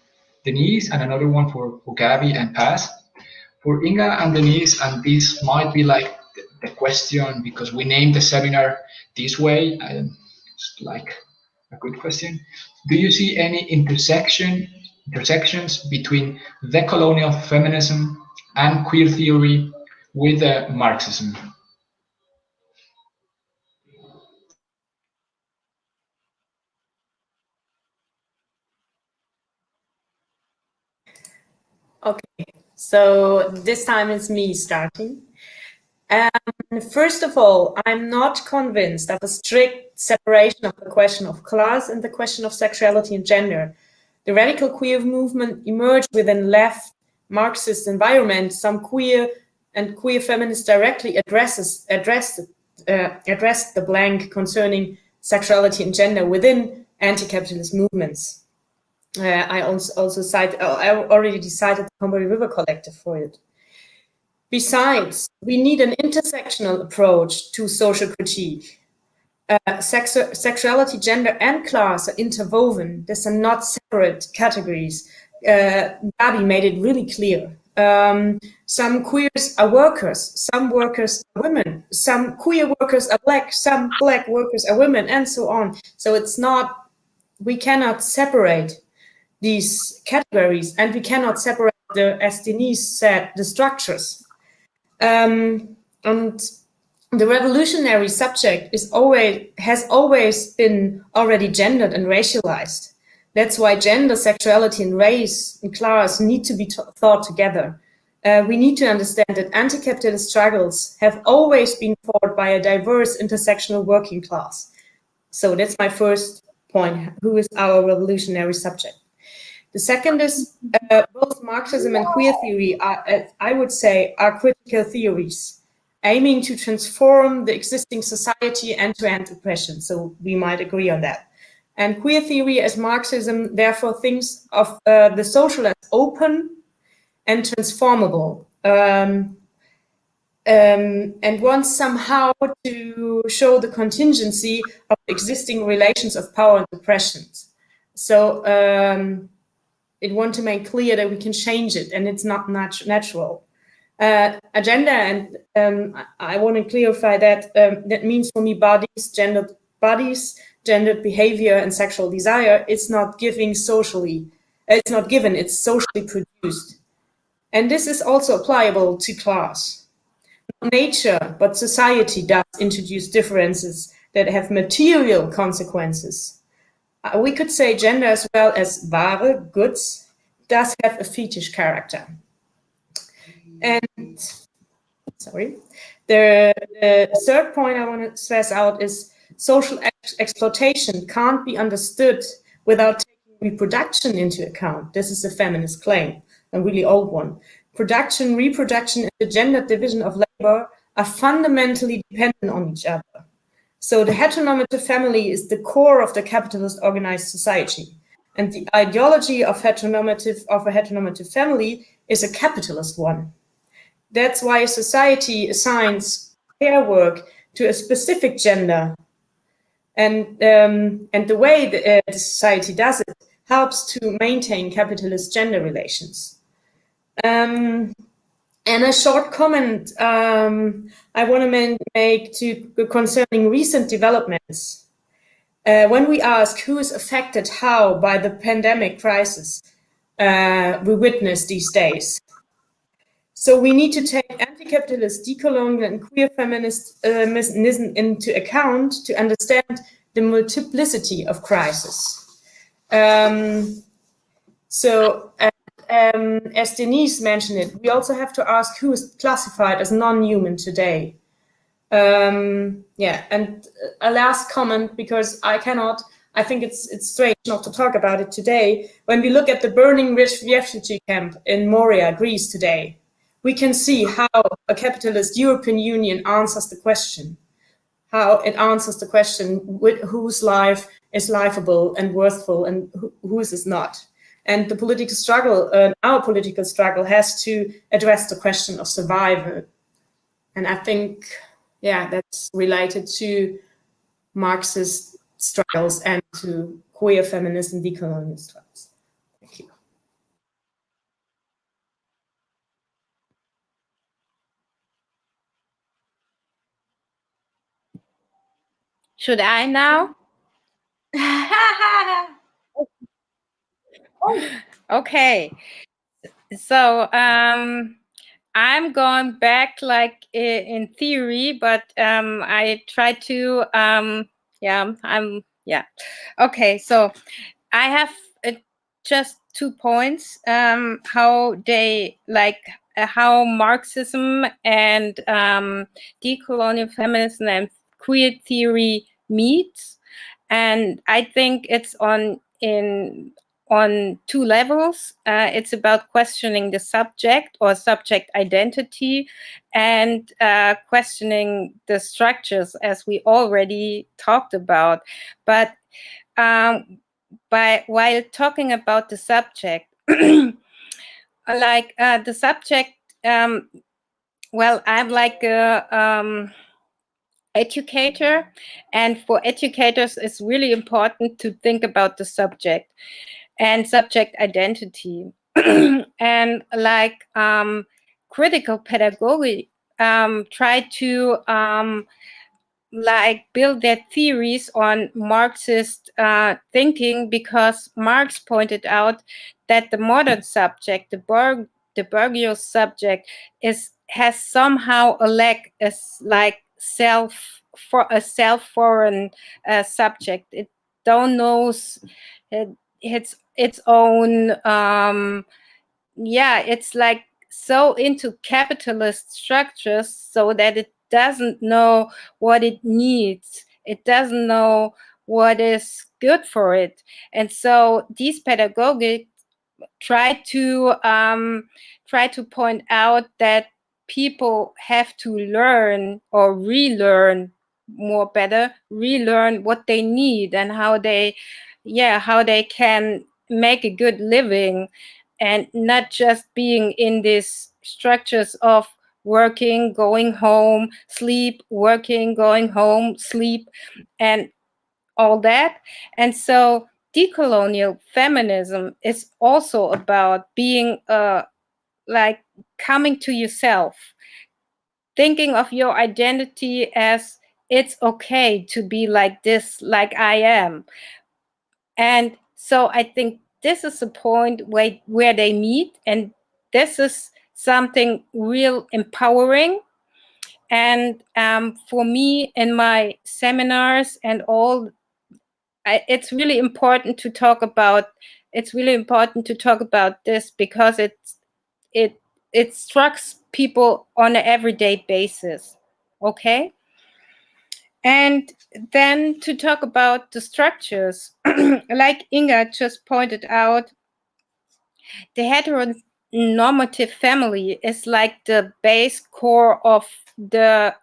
Denise, and another one for Gabby and Paz. For Inga and Denise, and this might be like the question, because we named the seminar this way, it's like a good question. Do you see any intersections between decolonial feminism and queer theory with Marxism? Okay, so this time it's me starting. First of all, I'm not convinced of a strict separation of the question of class and the question of sexuality and gender. The radical queer movement emerged within left Marxist environment. Some queer and queer feminists directly addressed the blank concerning sexuality and gender within anti-capitalist movements. I already decided the Congo River Collective for it. Besides, we need an intersectional approach to social critique. Sexuality, gender, and class are interwoven. These are not separate categories. Gabi made it really clear. Some queers are workers, some workers are women, some queer workers are black, some black workers are women, and so on. So it's not, we cannot separate these categories, and we cannot separate as Denise said, the structures. And the revolutionary subject has always been already gendered and racialized. That's why gender, sexuality, and race and class need to be thought together. We need to understand that anti-capitalist struggles have always been fought by a diverse intersectional working class. So that's my first point. Who is our revolutionary subject? The second is both Marxism and queer theory are, I would say, are critical theories, aiming to transform the existing society end-to-end oppression. So we might agree on that. And queer theory, as Marxism, therefore thinks of the social as open and transformable, and wants somehow to show the contingency of existing relations of power and oppression. So it wants to make clear that we can change it and it's not natural. Agenda, and I want to clarify that that means for me gendered behavior and sexual desire. It's not given socially, it's socially produced. And this is also applicable to class. Not nature, but society does introduce differences that have material consequences. We could say gender as well as Ware, goods, does have a fetish character. And, sorry, the third point I want to stress out is social exploitation can't be understood without taking reproduction into account. This is a feminist claim, a really old one. Production, reproduction, and the gender division of labor are fundamentally dependent on each other. So the heteronormative family is the core of the capitalist organized society. And the ideology of a heteronormative family is a capitalist one. That's why society assigns care work to a specific gender. And the way the society does it helps to maintain capitalist gender relations. And a short comment I want to make concerning recent developments. When we ask who is affected how by the pandemic crisis we witness these days. So we need to take anti-capitalist, decolonial, and queer feminism into account to understand the multiplicity of crises. As Denise mentioned it, we also have to ask who is classified as non-human today. And a last comment, because I think it's strange not to talk about it today. When we look at the burning refugee camp in Moria, Greece today, we can see how a capitalist European Union answers the question. How it answers the question whose life is lifeable and worthful and whose is not. And the political struggle, our political struggle, has to address the question of survival. And I think, that's related to Marxist struggles and to queer feminist and decolonial struggles. Thank you. Should I now? Okay. So I'm going back like in theory, but I try to Okay, so I have just 2 points how they how Marxism and decolonial feminism and queer theory meets, and I think it's on 2 levels. It's about questioning the subject or subject identity and questioning the structures, as we already talked about. But while talking about the subject, the subject, well, I'm like a educator, and for educators it's really important to think about the subject and subject identity. and like critical pedagogy try to like build their theories on Marxist thinking, because Marx pointed out that the modern subject, the bourgeois subject, has somehow a lack as like a self-foreign subject. It don't knows its own it's like so into capitalist structures, so that it doesn't know what it needs. It doesn't know what is good for it. And so these pedagogic try to point out that people have to learn or relearn what they need, and how they can make a good living, and not just being in these structures of working, going home, sleep, working, going home, sleep, and all that. And so decolonial feminism is also about being like coming to yourself, thinking of your identity as it's okay to be like this, like I am. And so I think this is the point where they meet, and this is something real empowering. And for me, in my seminars and all, it's really important to talk about. It's really important to talk about this, because it strikes people on an everyday basis. Okay. And then to talk about the structures, like Inga just pointed out, the heteronormative family is like the base core of the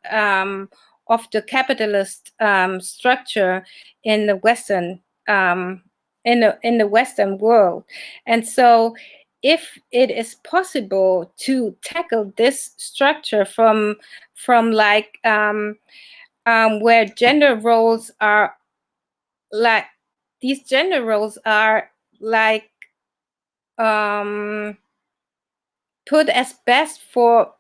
capitalist structure in the Western in the Western world. And so if it is possible to tackle this structure from like where gender roles are like, these gender roles are like put as best for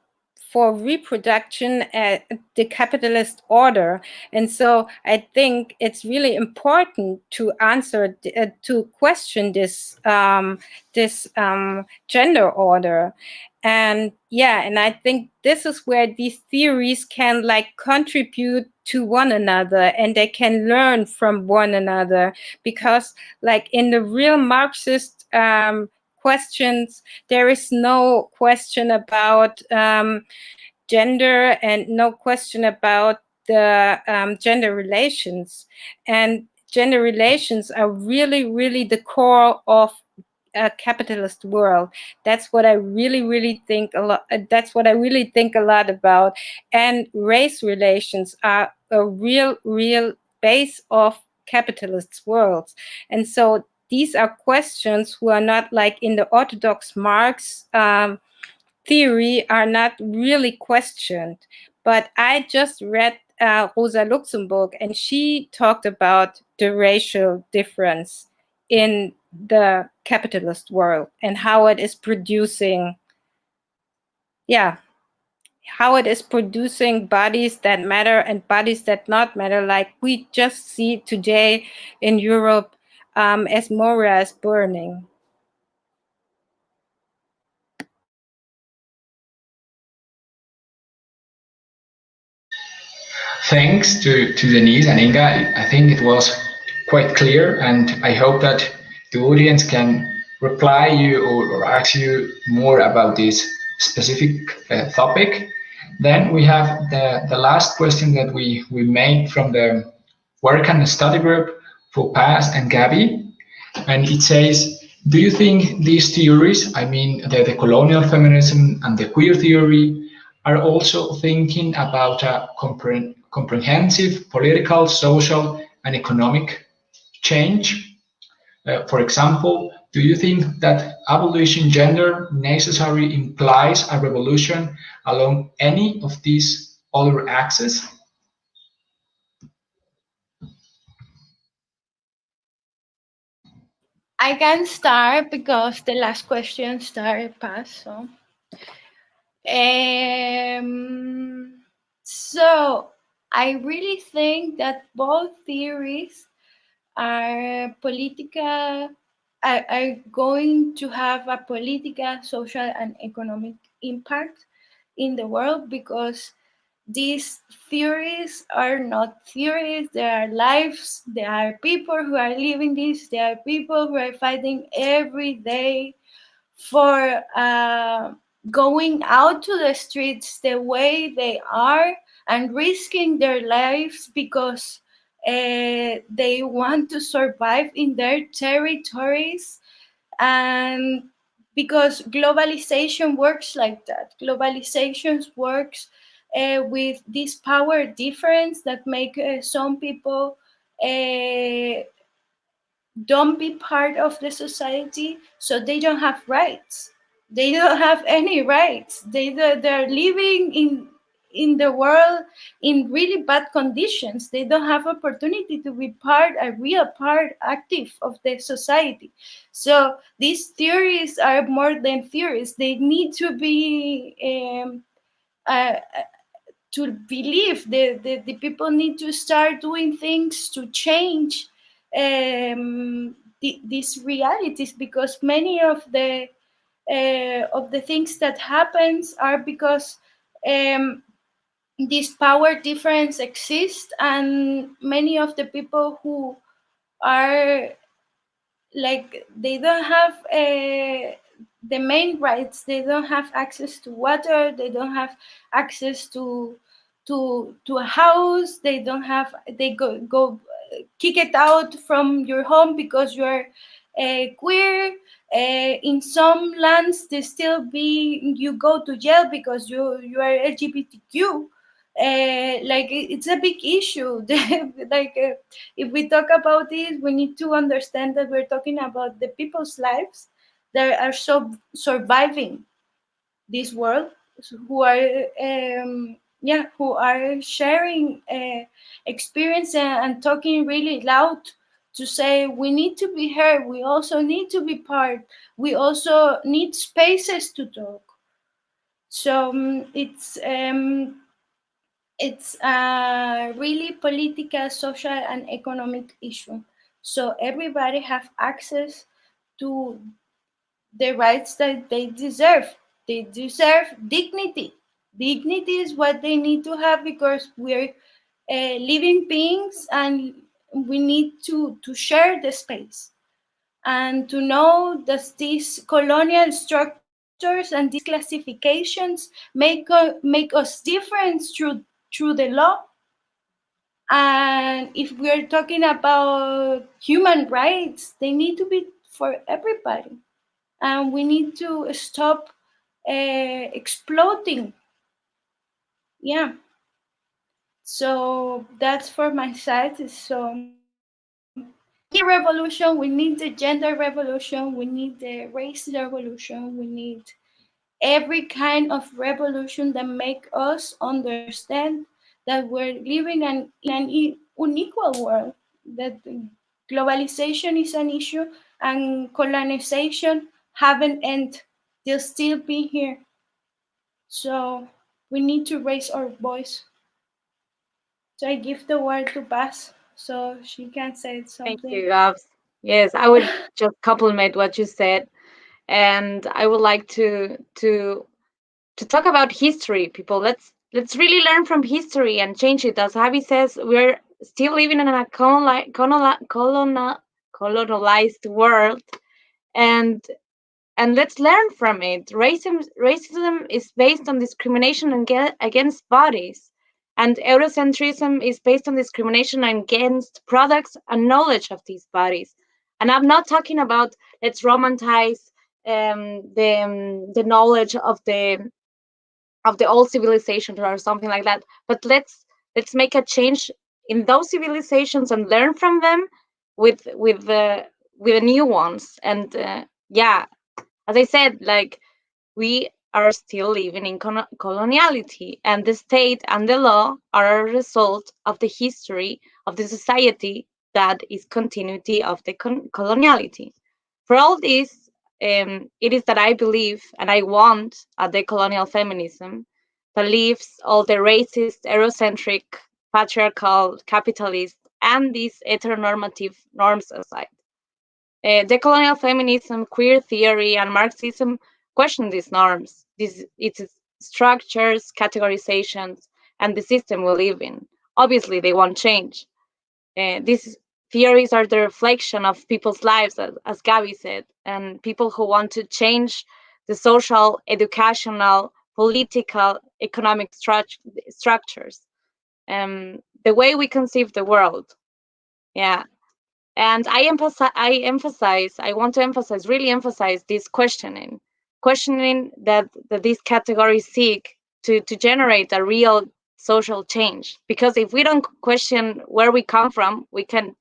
reproduction at the capitalist order. And so I think it's really important to answer to question this gender order. And and I think this is where these theories can like contribute to one another, and they can learn from one another, because like in the real Marxist questions, there is no question about gender, and no question about the gender relations. And gender relations are really, really the core of a capitalist world. That's what I really think a lot. That's what I really think a lot about. And race relations are a real base of capitalist worlds. And so these are questions who are not like in the orthodox Marx theory, are not really questioned. But I just read Rosa Luxemburg, and she talked about the racial difference in the capitalist world, and how it is producing how it is producing bodies that matter and bodies that not matter, like we just see today in Europe, as Moria is burning. Thanks to Denise and Inga. I think it was quite clear, and I hope that the audience can reply you or ask you more about this specific topic. Then we have the last question that we made from the work and study group for Paz and Gabby. And it says, do you think these theories, I mean the colonial feminism and the queer theory, are also thinking about a comprehensive political, social, and economic change? For example, do you think that abolishing gender necessarily implies a revolution along any of these other axes? I can start because the last question started past. So I really think that both theories are are going to have a political, social, and economic impact in the world, because these theories are not theories, they are lives, there are people who are living this, there are people who are fighting every day for going out to the streets the way they are and risking their lives because they want to survive in their territories. And because globalization works like that, globalization works with this power difference that make some people don't be part of the society, so they don't have rights. They don't have any rights. They're living in the world in really bad conditions. They don't have opportunity to be a real part, active of the society. So these theories are more than theories. They need to be to believe. The people need to start doing things to change these realities, because many of the things that happens are because this power difference exists, and many of the people who are like, they don't have the main rights. They don't have access to water, they don't have access to a house, they don't have, they go kick it out from your home because you're queer. In some lands, they still be, you go to jail because you are LGBTQ. Like, it's a big issue. Like, if we talk about this, we need to understand that we're talking about the people's lives that are surviving this world, who are who are sharing experience and talking really loud to say we need to be heard, we also need to be part, we also need spaces to talk. So it's a really political, social, and economic issue. So everybody have access to the rights that they deserve. They deserve dignity. Dignity is what they need to have, because we're living beings and we need to share the space. And to know that these colonial structures and these classifications make us different through the law. And if we're talking about human rights, they need to be for everybody. And we need to stop exploding. Yeah. So that's for my side. So we need revolution. We need the gender revolution. We need the race revolution. We need every kind of revolution that make us understand that we're living in an unequal world, that globalization is an issue and colonization haven't ended. They'll still be here. So we need to raise our voice. So I give the word to Bas so she can say something. Thank you, Gabs. Yes, I would just compliment what you said, and I would like to talk about history. People, let's really learn from history and change it. As Javi says, we're still living in a colonized world, and let's learn from it. Racism is based on discrimination against bodies, and Eurocentrism is based on discrimination against products and knowledge of these bodies. And I'm not talking about let's romanticize the knowledge of the old civilizations or something like that. But let's make a change in those civilizations and learn from them with the new ones. And yeah, as I said, like, we are still living in coloniality, and the state and the law are a result of the history of the society that is continuity of the coloniality. For all this, it is that I believe and I want a decolonial feminism that leaves all the racist, Eurocentric, patriarchal, capitalist, and these heteronormative norms aside. Decolonial feminism, queer theory, and Marxism question these norms, its structures, categorizations, and the system we live in. Obviously, they won't change. These theories are the reflection of people's lives, as Gabby said, and people who want to change the social, educational, political, economic structures, the way we conceive the world. Yeah. And I want to really emphasize this questioning that these categories seek to generate a real social change. Because if we don't question where we come from, we can't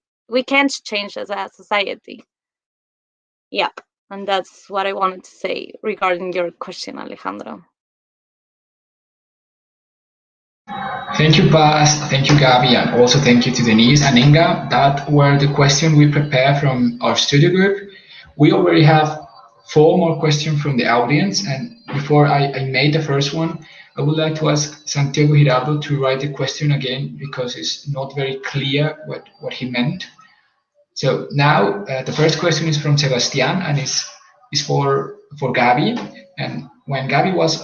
change as a society. Yeah, and that's what I wanted to say regarding your question, Alejandro. Thank you, Paz. Thank you, Gabby, and also thank you to Denise and Inga. That were the questions we prepared from our studio group. We already have 4 more questions from the audience, and before I made the first one, I would like to ask Santiago Giraldo to write the question again because it's not very clear what he meant. So now the first question is from Sebastian and is for Gabby. And when Gabby was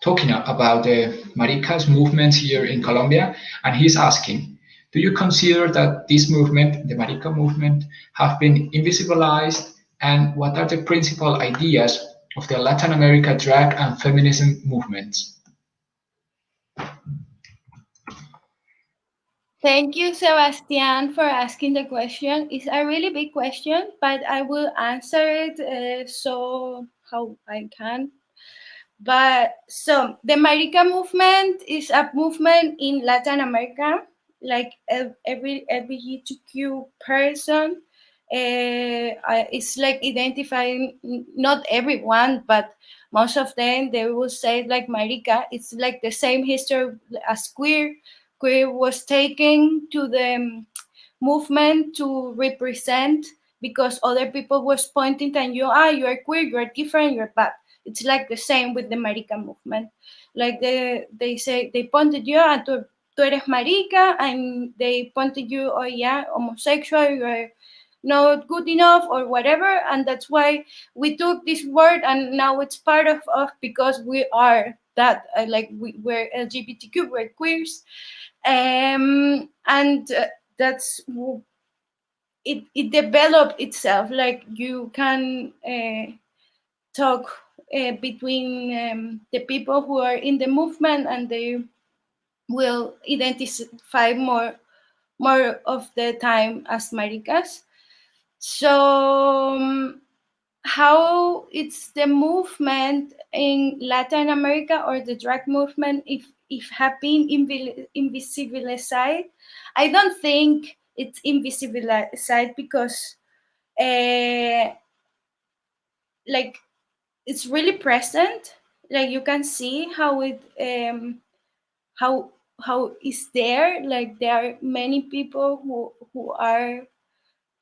talking about the Maricas movements here in Colombia, and he's asking, do you consider that this movement, the Marica movement, have been invisibilized? And what are the principal ideas of the Latin America drag and feminism movements? Thank you, Sebastian, for asking the question. It's a really big question, but I will answer it so how I can. But so the Marica movement is a movement in Latin America, like every LGBTQ person is like identifying, not everyone, but most of them, they will say like Marica. It's like the same history as queer. Queer was taken to the movement to represent because other people was pointing and you are queer, you're different, you're bad. It's like the same with the Marica movement. Like they say, they pointed you and tú eres marica, and they pointed you, oh yeah, homosexual, you're not good enough or whatever. And that's why we took this word and now it's part of us because we are that, like we're LGBTQ, we're queers. And that's it developed itself. Like you can talk between the people who are in the movement, and they will identify more of the time as maricas. So how it's the movement in Latin America or the drag movement, if have been invisibilized? I don't think it's invisibilized because like it's really present. Like you can see how it how is there. Like there are many people who are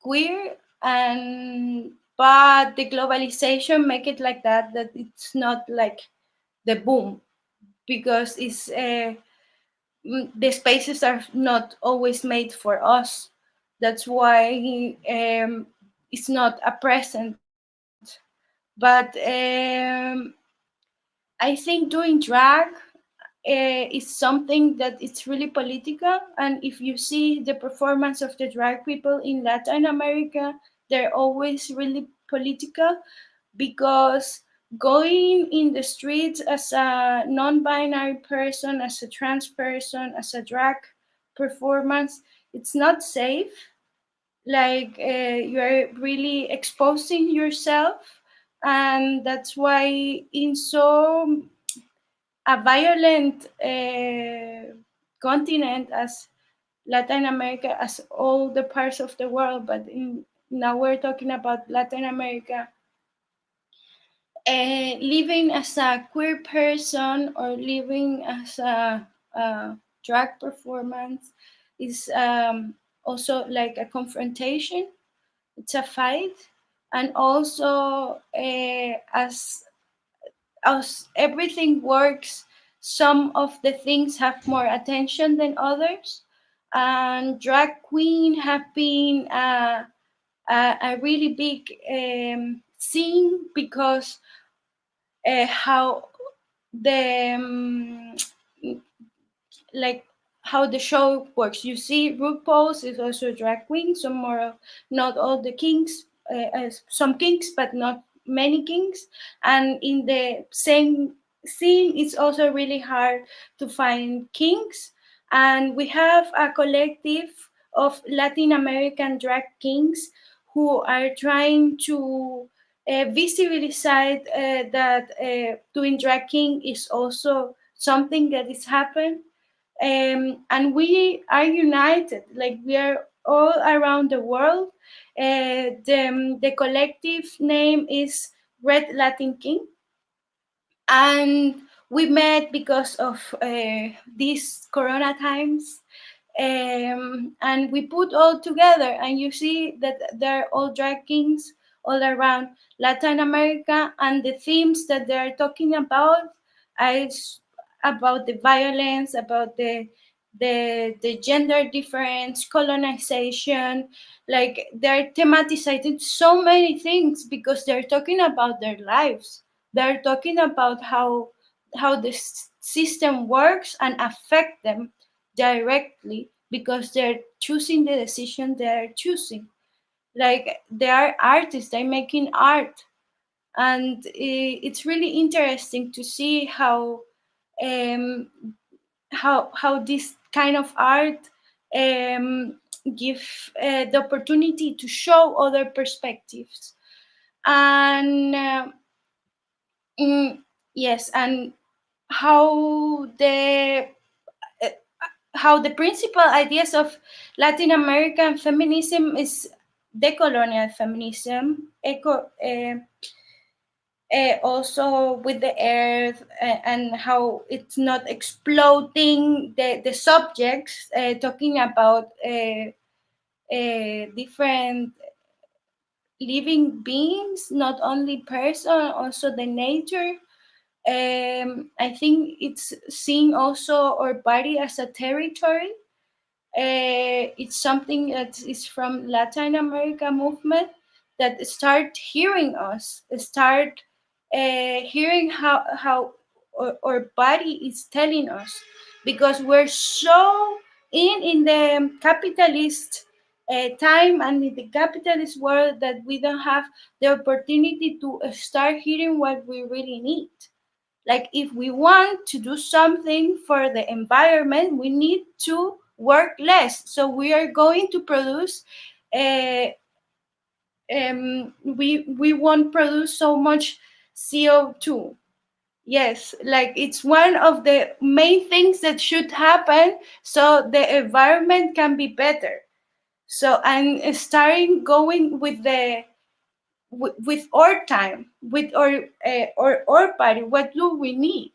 queer, and but the globalization make it like that it's not like the boom, because it's the spaces are not always made for us. That's why it's not a present. But I think doing drag is something that it's really political. And if you see the performance of the drag people in Latin America, they're always really political, because going in the streets as a non-binary person, as a trans person, as a drag performance, it's not safe. Like you're really exposing yourself, and that's why in so a violent continent as Latin America, as all the parts of the world, but now we're talking about Latin America, living as a queer person or living as a drag performance is also like a confrontation. It's a fight, and also as everything works, some of the things have more attention than others, and drag queen have been a really big scene because how the like how the show works. You see, RuPaul's is also a drag queen, some more of, not all the kings, some kings, but not many kings. And in the same scene, it's also really hard to find kings. And we have a collective of Latin American drag kings who are trying to visualize that doing drag king is also something that is happening, and we are united, like we are all around the world. The collective name is Red Latin King, and we met because of these corona times, and we put all together, and you see that they're all drag kings all around Latin America, and the themes that they're talking about is about the violence, about the gender difference, colonization. Like they're thematizing so many things because they're talking about their lives. They're talking about how the system works and affect them directly because they're choosing the decision they're choosing. Like they are artists, they're making art, and it's really interesting to see um, how this kind of art give the opportunity to show other perspectives. And yes, and how the principal ideas of Latin American feminism is decolonial feminism, also with the earth, and how it's not exploding the subjects, talking about different living beings, not only person, also the nature. I think it's seeing also our body as a territory. It's something that is from Latin America movement that start hearing us, start hearing how our body is telling us, because we're so in the capitalist time and in the capitalist world that we don't have the opportunity to start hearing what we really need. Like if we want to do something for the environment, we need to work less. So we are going to produce we won't produce so much CO2. Yes, like it's one of the main things that should happen so the environment can be better. So I'm starting going with the with our time, with our body. What do we need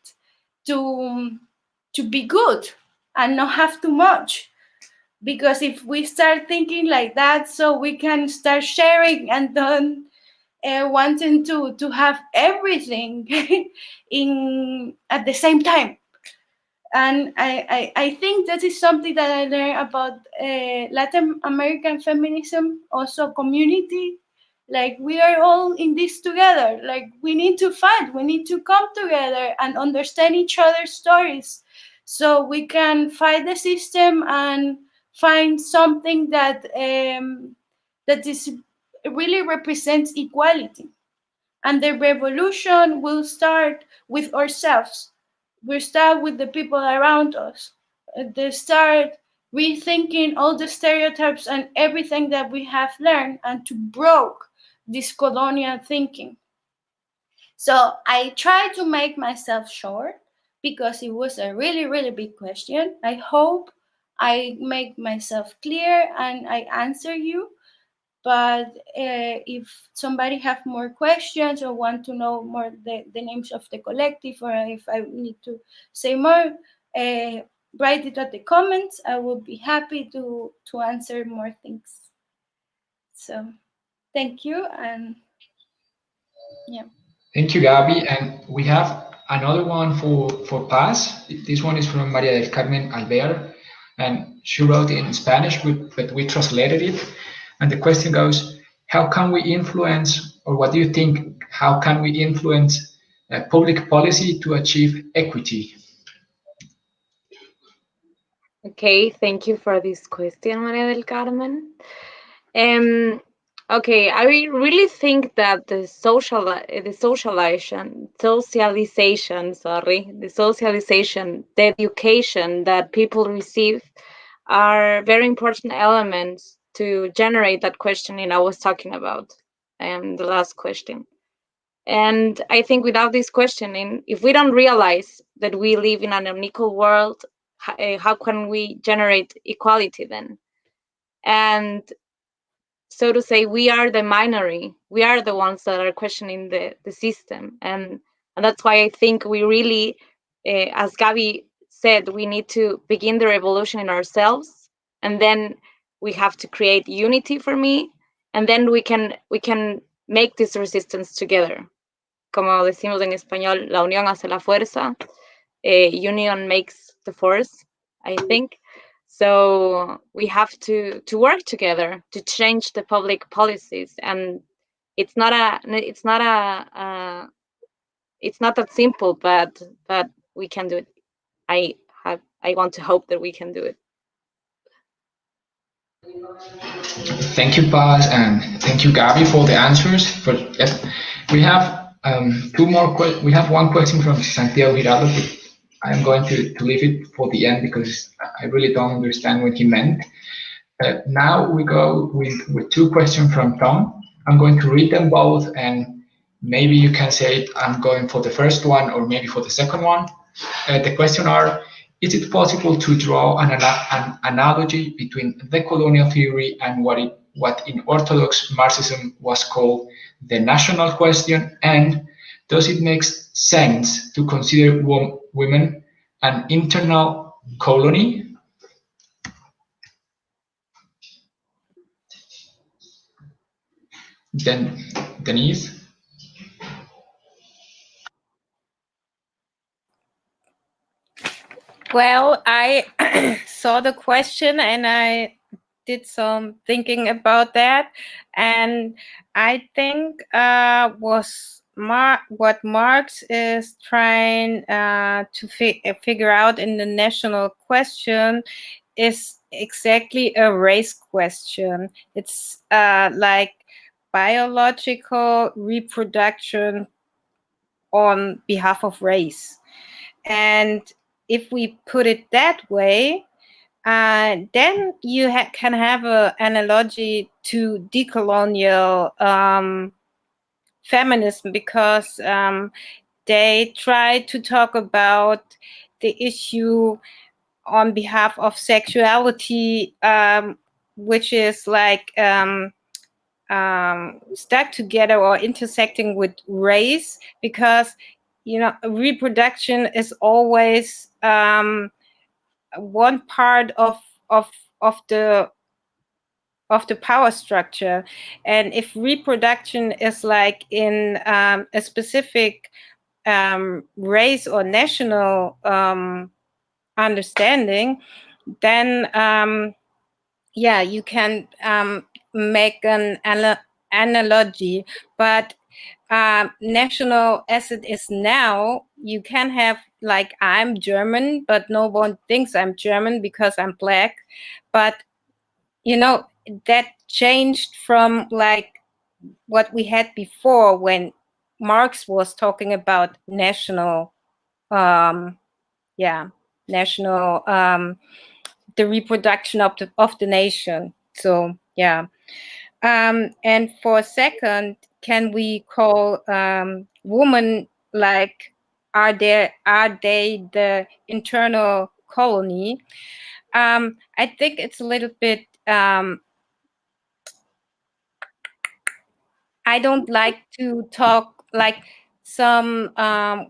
to be good and not have too much? Because if we start thinking like that, so we can start sharing and don't wanting to have everything in at the same time. And I think that is something that I learned about Latin American feminism, also community. Like we are all in this together. Like we need to fight, we need to come together and understand each other's stories so we can fight the system and find something that that is really represents equality. And the revolution will start with ourselves. We start with the people around us. They start rethinking all the stereotypes and everything that we have learned and to broke this colonial thinking. So I try to make myself short because it was a really, really big question. I hope I make myself clear and I answer you. But if somebody have more questions or want to know more the names of the collective, or if I need to say more, write it at the comments. I will be happy to answer more things. So thank you, and Yeah. Thank you, Gabi. And we have another one for Paz. This one is from Maria del Carmen Alvear, and she wrote it in Spanish, but we translated it. And the question goes, how can we influence, or what do you think, how can we influence public policy to achieve equity? Okay, thank you for this question, Maria del Carmen. Okay, I really think that the socialization, the education that people receive are very important elements to generate that questioning I was talking about, the last question. And I think without this questioning, if we don't realize that we live in an unequal world, how can we generate equality then? And so to say, we are the minority. We are the ones that are questioning the system. And that's why I think we really, as Gabi said, we need to begin the revolution in ourselves. And then we have to create unity for me. And then we can make this resistance together. Como decimos en español, la unión hace la fuerza. Union makes the force, I think. So we have to work together to change the public policies, and it's not that simple, but we can do it. I want to hope that we can do it. Thank you, Paz, and thank you, Gabi, for the answers. We have we have one question from Santiago Giraldo, but I'm going to leave it for the end because I really don't understand what he meant. Now we go with two questions from Tom. I'm going to read them both, and maybe you can say I'm going for the first one or maybe for the second one. The question are, is it possible to draw an analogy between decolonial theory and what in Orthodox Marxism was called the national question? And does it make sense to consider women an internal colony? Then Denise. Well, I saw the question and I did some thinking about that, and I think what Marx is trying to figure out in the national question is exactly a race question. It's like biological reproduction on behalf of race. And if we put it that way, then you can have an analogy to decolonial feminism, because they try to talk about the issue on behalf of sexuality, which is like stuck together or intersecting with race, because reproduction is always one part of the power structure. And if reproduction is like in a specific race or national understanding, then yeah, you can make an analogy. But national as it is now, you can have like, I'm German, but no one thinks I'm German because I'm black. But that changed from like what we had before, when Marx was talking about national national the reproduction of the nation. So yeah. And for a second, can we call women like, are they the internal colony? I think it's a little bit I don't like to talk like some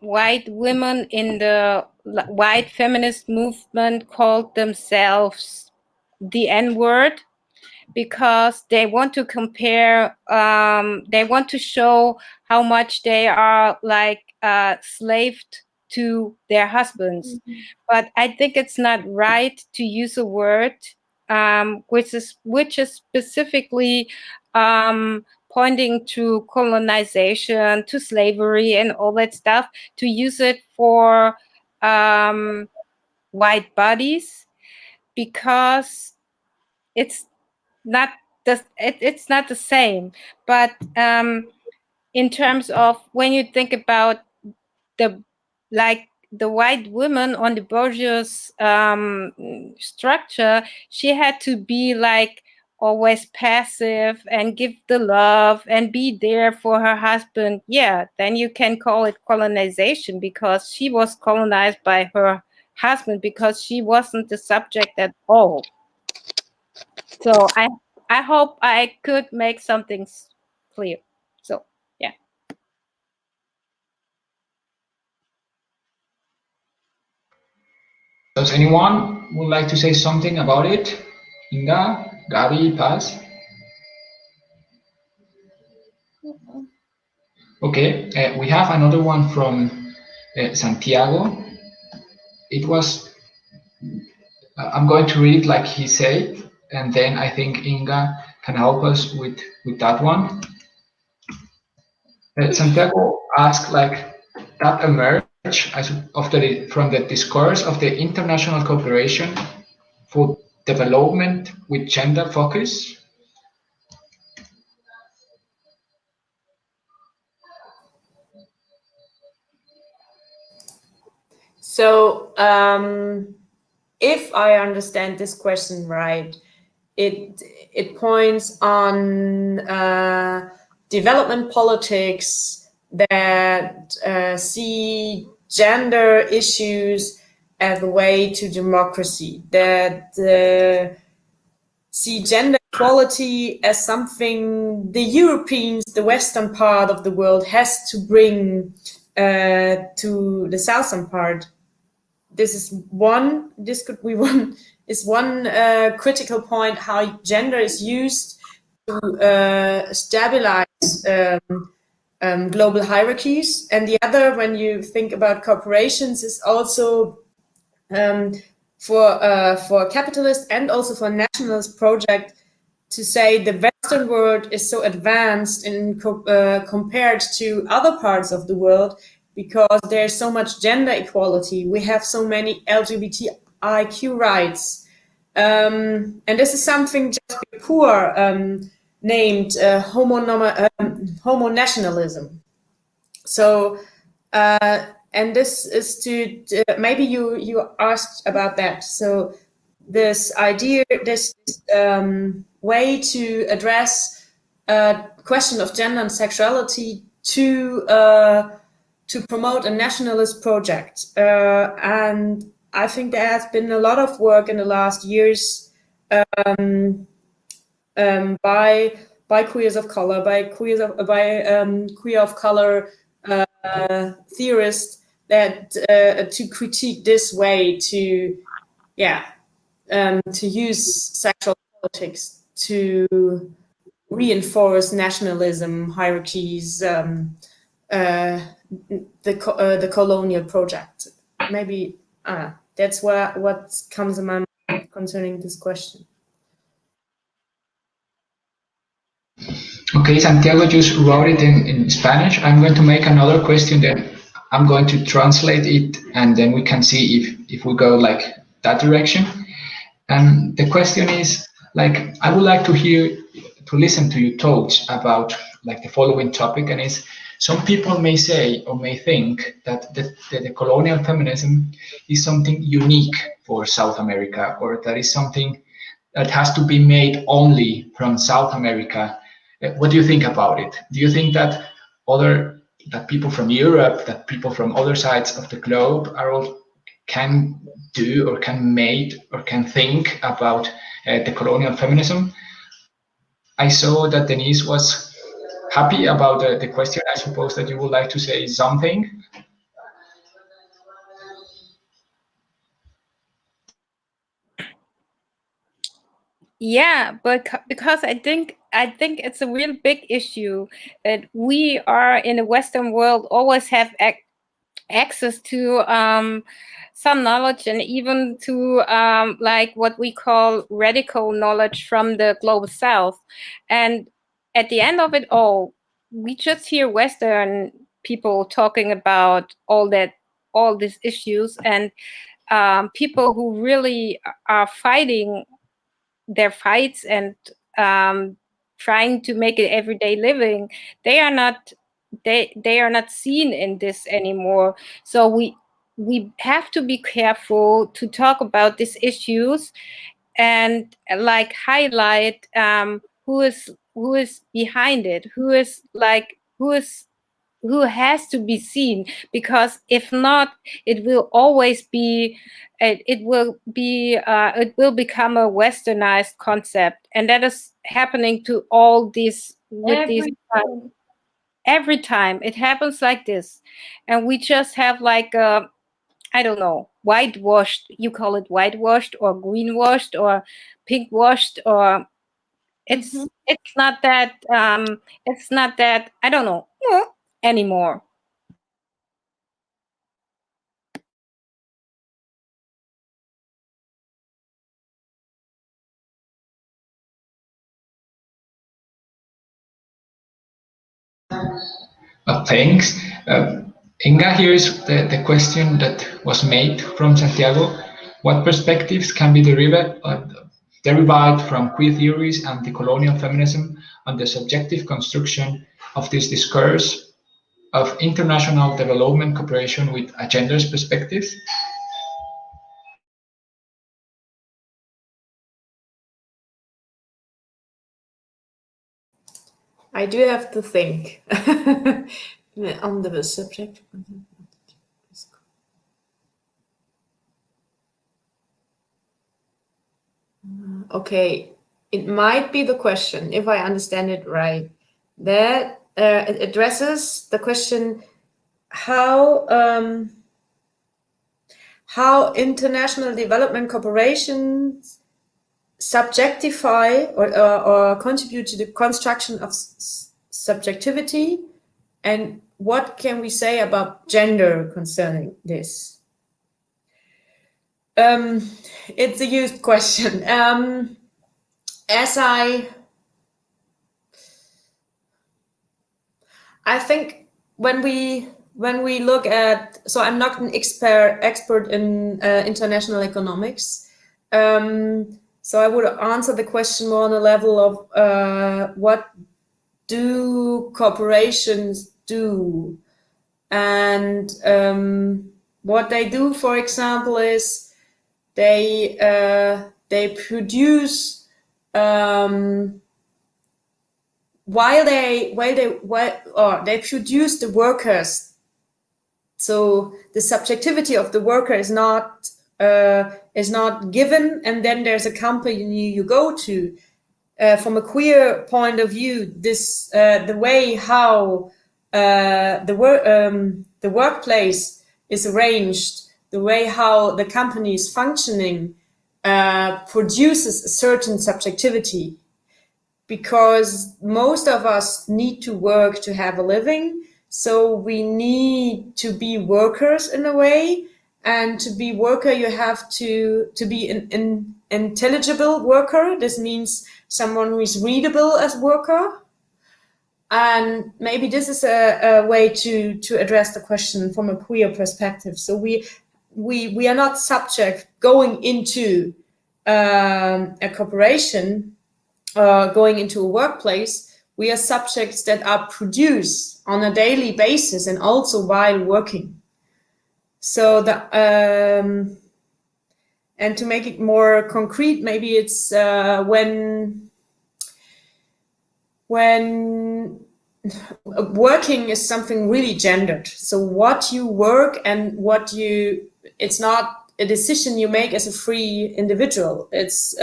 white women in the white feminist movement called themselves the N-word, because they want to compare, they want to show how much they are like slaved to their husbands. But I think it's not right to use a word which is specifically pointing to colonization, to slavery, and all that stuff, to use it for white bodies, because it's not it's not the same. But in terms of when you think about the white woman on the bourgeois structure, she had to be like always passive and give the love and be there for her husband. Yeah, then you can call it colonization, because she was colonized by her husband, because she wasn't the subject at all. So I hope I could make something clear. So yeah. Does anyone would like to say something about it? Inga, Gabi, Paz? Okay, we have another one from Santiago. It was, I'm going to read like he said, and then I think Inga can help us with that one. Santiago asked like, that emerge from the discourse of the international cooperation for development with gender focus. So, if I understand this question right, it points on development politics that see gender issues as a way to democracy, that see gender equality as something the Europeans, the Western part of the world, has to bring to the Southern part. This could be one critical point, how gender is used to stabilize global hierarchies. And the other, when you think about corporations, is also for capitalist and also for nationalist project to say the Western world is so advanced in compared to other parts of the world, because there's so much gender equality. We have so many LGBTIQ rights. And this is something just before named homo nationalism. So, and this is to maybe you asked about that. So this idea, this way to address question of gender and sexuality to promote a nationalist project. And I think there has been a lot of work in the last years by queers of color, by queer of color theorists, that to critique this way to use sexual politics to reinforce nationalism, hierarchies, the colonial project. Maybe that's what comes to my mind concerning this question. Okay, Santiago just wrote it in Spanish. I'm going to make another question, then I'm going to translate it, and then we can see if we go like that direction. And the question is, like, I would like to listen to your thoughts about like the following topic, and is, some people may say or may think that the colonial feminism is something unique for South America, or that is something that has to be made only from South America. What do you think about it? Do you think that people from Europe, that people from other sides of the globe can do or can make or can think about the colonial feminism? I saw that Denise was happy about the question. I suppose that you would like to say something. Yeah, but because I think it's a real big issue that we are in the Western world always have access to some knowledge, and even to like what we call radical knowledge from the global South. And at the end of it all, we just hear Western people talking about all these issues, and people who really are fighting their fights and trying to make it everyday living, they are not seen in this anymore. So we have to be careful to talk about these issues, and like highlight who is behind it, who has to be seen, because if not, it will always be it will become a westernized concept, and that is happening to all these with these every time it happens like this. And we just have like I don't know, whitewashed, you call it whitewashed or greenwashed or pinkwashed, or it's not that I don't know anymore. Thanks. Inga, here's the question that was made from Santiago. What perspectives can be derived from queer theories and decolonial feminism on the subjective construction of this discourse of international development cooperation with a gender's perspectives? I do have to think on the subject. Okay, it might be the question, if I understand it right, that it addresses the question how international development corporations subjectify or contribute to the construction of subjectivity, and what can we say about gender concerning this? It's a huge question. As I think when we look at, so I'm not an expert in international economics, so I would answer the question more on the level of what do corporations do, and what they do, for example, is they produce they produce the workers. So the subjectivity of the worker is not given, and then there's a company you go to. From a queer point of view, this the way how the workplace is arranged, the way how the company is functioning, produces a certain subjectivity, because most of us need to work to have a living. So we need to be workers in a way, and to be worker, you have to be an intelligible worker. This means someone who is readable as worker. And maybe this is a way to address the question from a queer perspective. So we are not subject going into a corporation, going into a workplace. We are subjects that are produced on a daily basis and also while working. So and to make it more concrete, maybe it's when working is something really gendered. So what you work and it's not a decision you make as a free individual. It's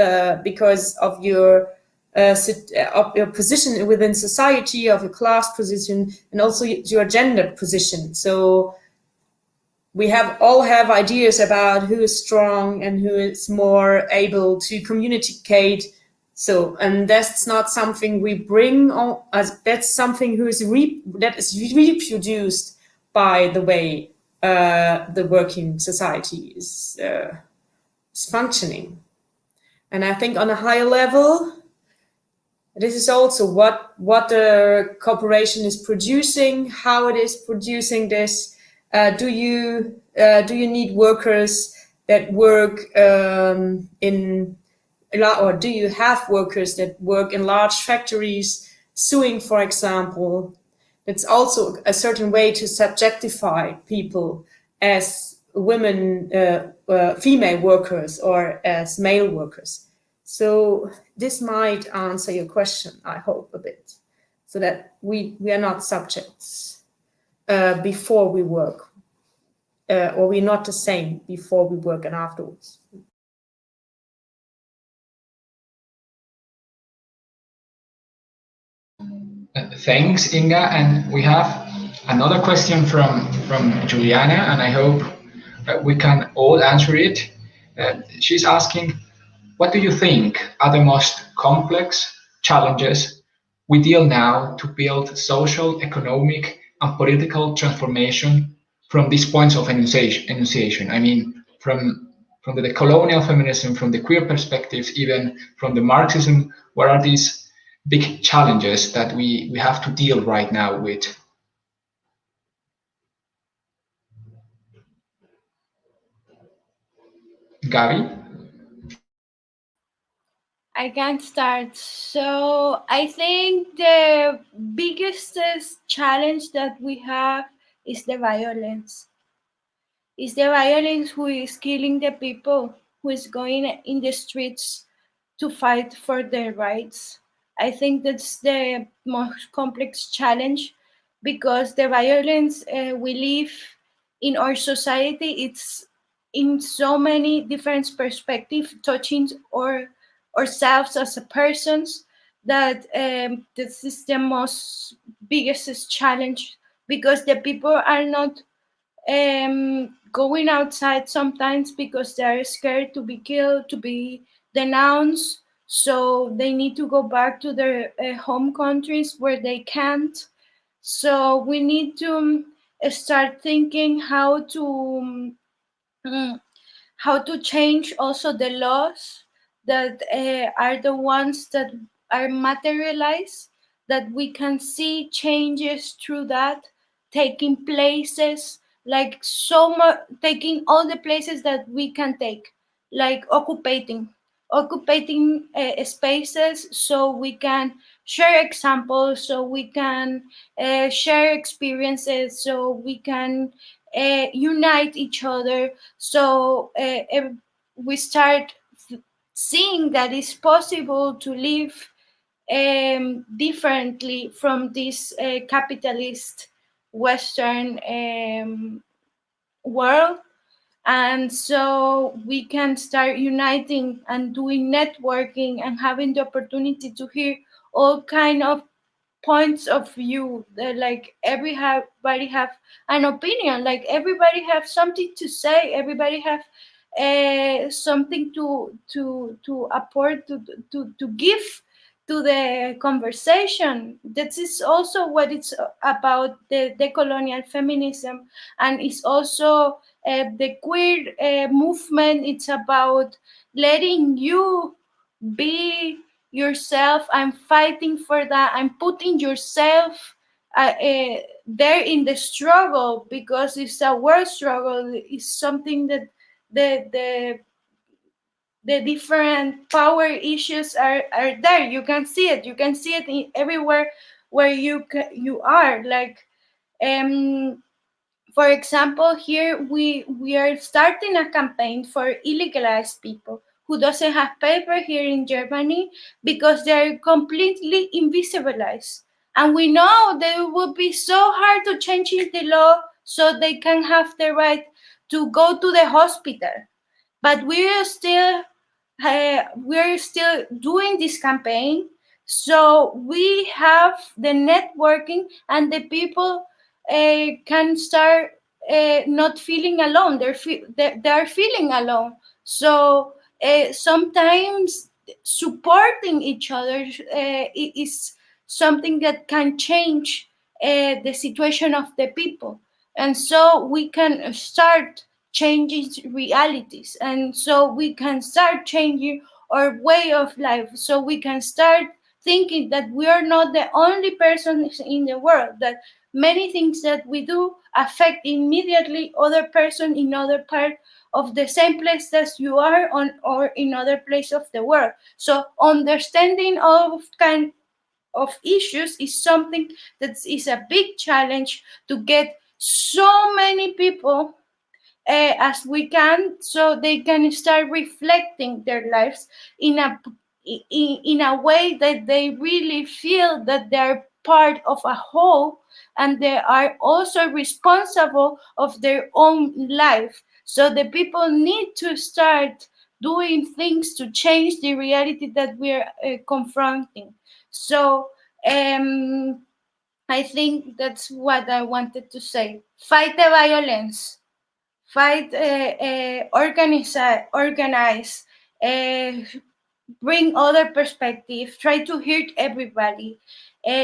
because of your position within society, of your class position, and also your gendered position. So we all have ideas about who is strong and who is more able to communicate So, and that's not something we bring on, that's something that is reproduced by the way the working society is functioning. And I think on a higher level, this is also what the corporation is producing, how it is producing this. Do you need workers that work or do you have workers that work in large factories, sewing, for example? It's also a certain way to subjectify people as women, female workers, or as male workers. So this might answer your question, I hope, a bit, so that we are not subjects before we work, or we're not the same before we work and afterwards. Thanks, Inga. And we have another question from Juliana, and I hope we can all answer it. She's asking, what do you think are the most complex challenges we deal now to build social, economic, and political transformation from these points of enunciation? I mean, from the decolonial feminism, from the queer perspectives, even from the Marxism, what are these big challenges that we have to deal right now with? Gabi? I can start. So I think the biggest challenge that we have is the violence. Is the violence who is killing the people, who is going in the streets to fight for their rights. I think that's the most complex challenge, because the violence we live in our society, it's in so many different perspectives, touching ourselves as a persons, that this is the most biggest challenge, because the people are not going outside sometimes because they're scared to be killed, to be denounced. So they need to go back to their home countries where they can't. So we need to start thinking how to change also the laws that are the ones that are materialized, that we can see changes through that taking places, like so much, taking all the places that we can take, like occupating spaces, so we can share examples, so we can share experiences, so we can unite each other. So we start seeing that it's possible to live differently from this capitalist Western world. And so we can start uniting and doing networking and having the opportunity to hear all kind of points of view, that like everybody have an opinion, like everybody have something to say, everybody have something to apport, to give to the conversation. That is also what it's about, the decolonial feminism. And it's also the queer movement. It's about letting you be yourself. I'm fighting for that. I'm putting yourself there in the struggle, because it's a world struggle. It's something that the different power issues are there. You can see it. You can see it in everywhere where you are. Like, for example, here we are starting a campaign for illegalized people who doesn't have paper here in Germany, because they're completely invisibilized. And we know that it would be so hard to change the law so they can have the right to go to the hospital. But we're still doing this campaign, so we have the networking, and the people can start not feeling alone. They're feeling alone. So sometimes supporting each other is something that can change the situation of the people. And so we can start changing realities. And so we can start changing our way of life. So we can start thinking that we are not the only persons in the world, that many things that we do affect immediately other person in other part of the same place as you are on or in other place of the world. So understanding of kind of issues is something that is a big challenge to get so many people as we can, so they can start reflecting their lives in a way that they really feel that they're part of a whole, and they are also responsible of their own life. So the people need to start doing things to change the reality that we're confronting. So I think that's what I wanted to say. Fight the violence. Fight, organize, bring other perspective, try to hear everybody.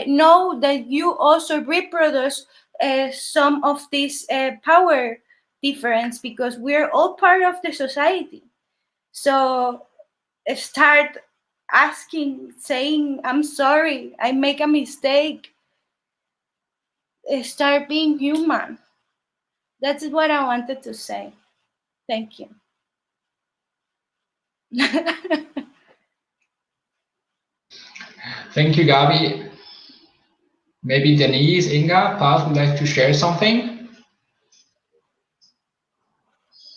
Know that you also reproduce some of this power difference, because we're all part of the society. So start asking, saying, I'm sorry, I make a mistake. Start being human. That's what I wanted to say. Thank you. Thank you, Gabi. Maybe Denise, Inga, Paz would like to share something?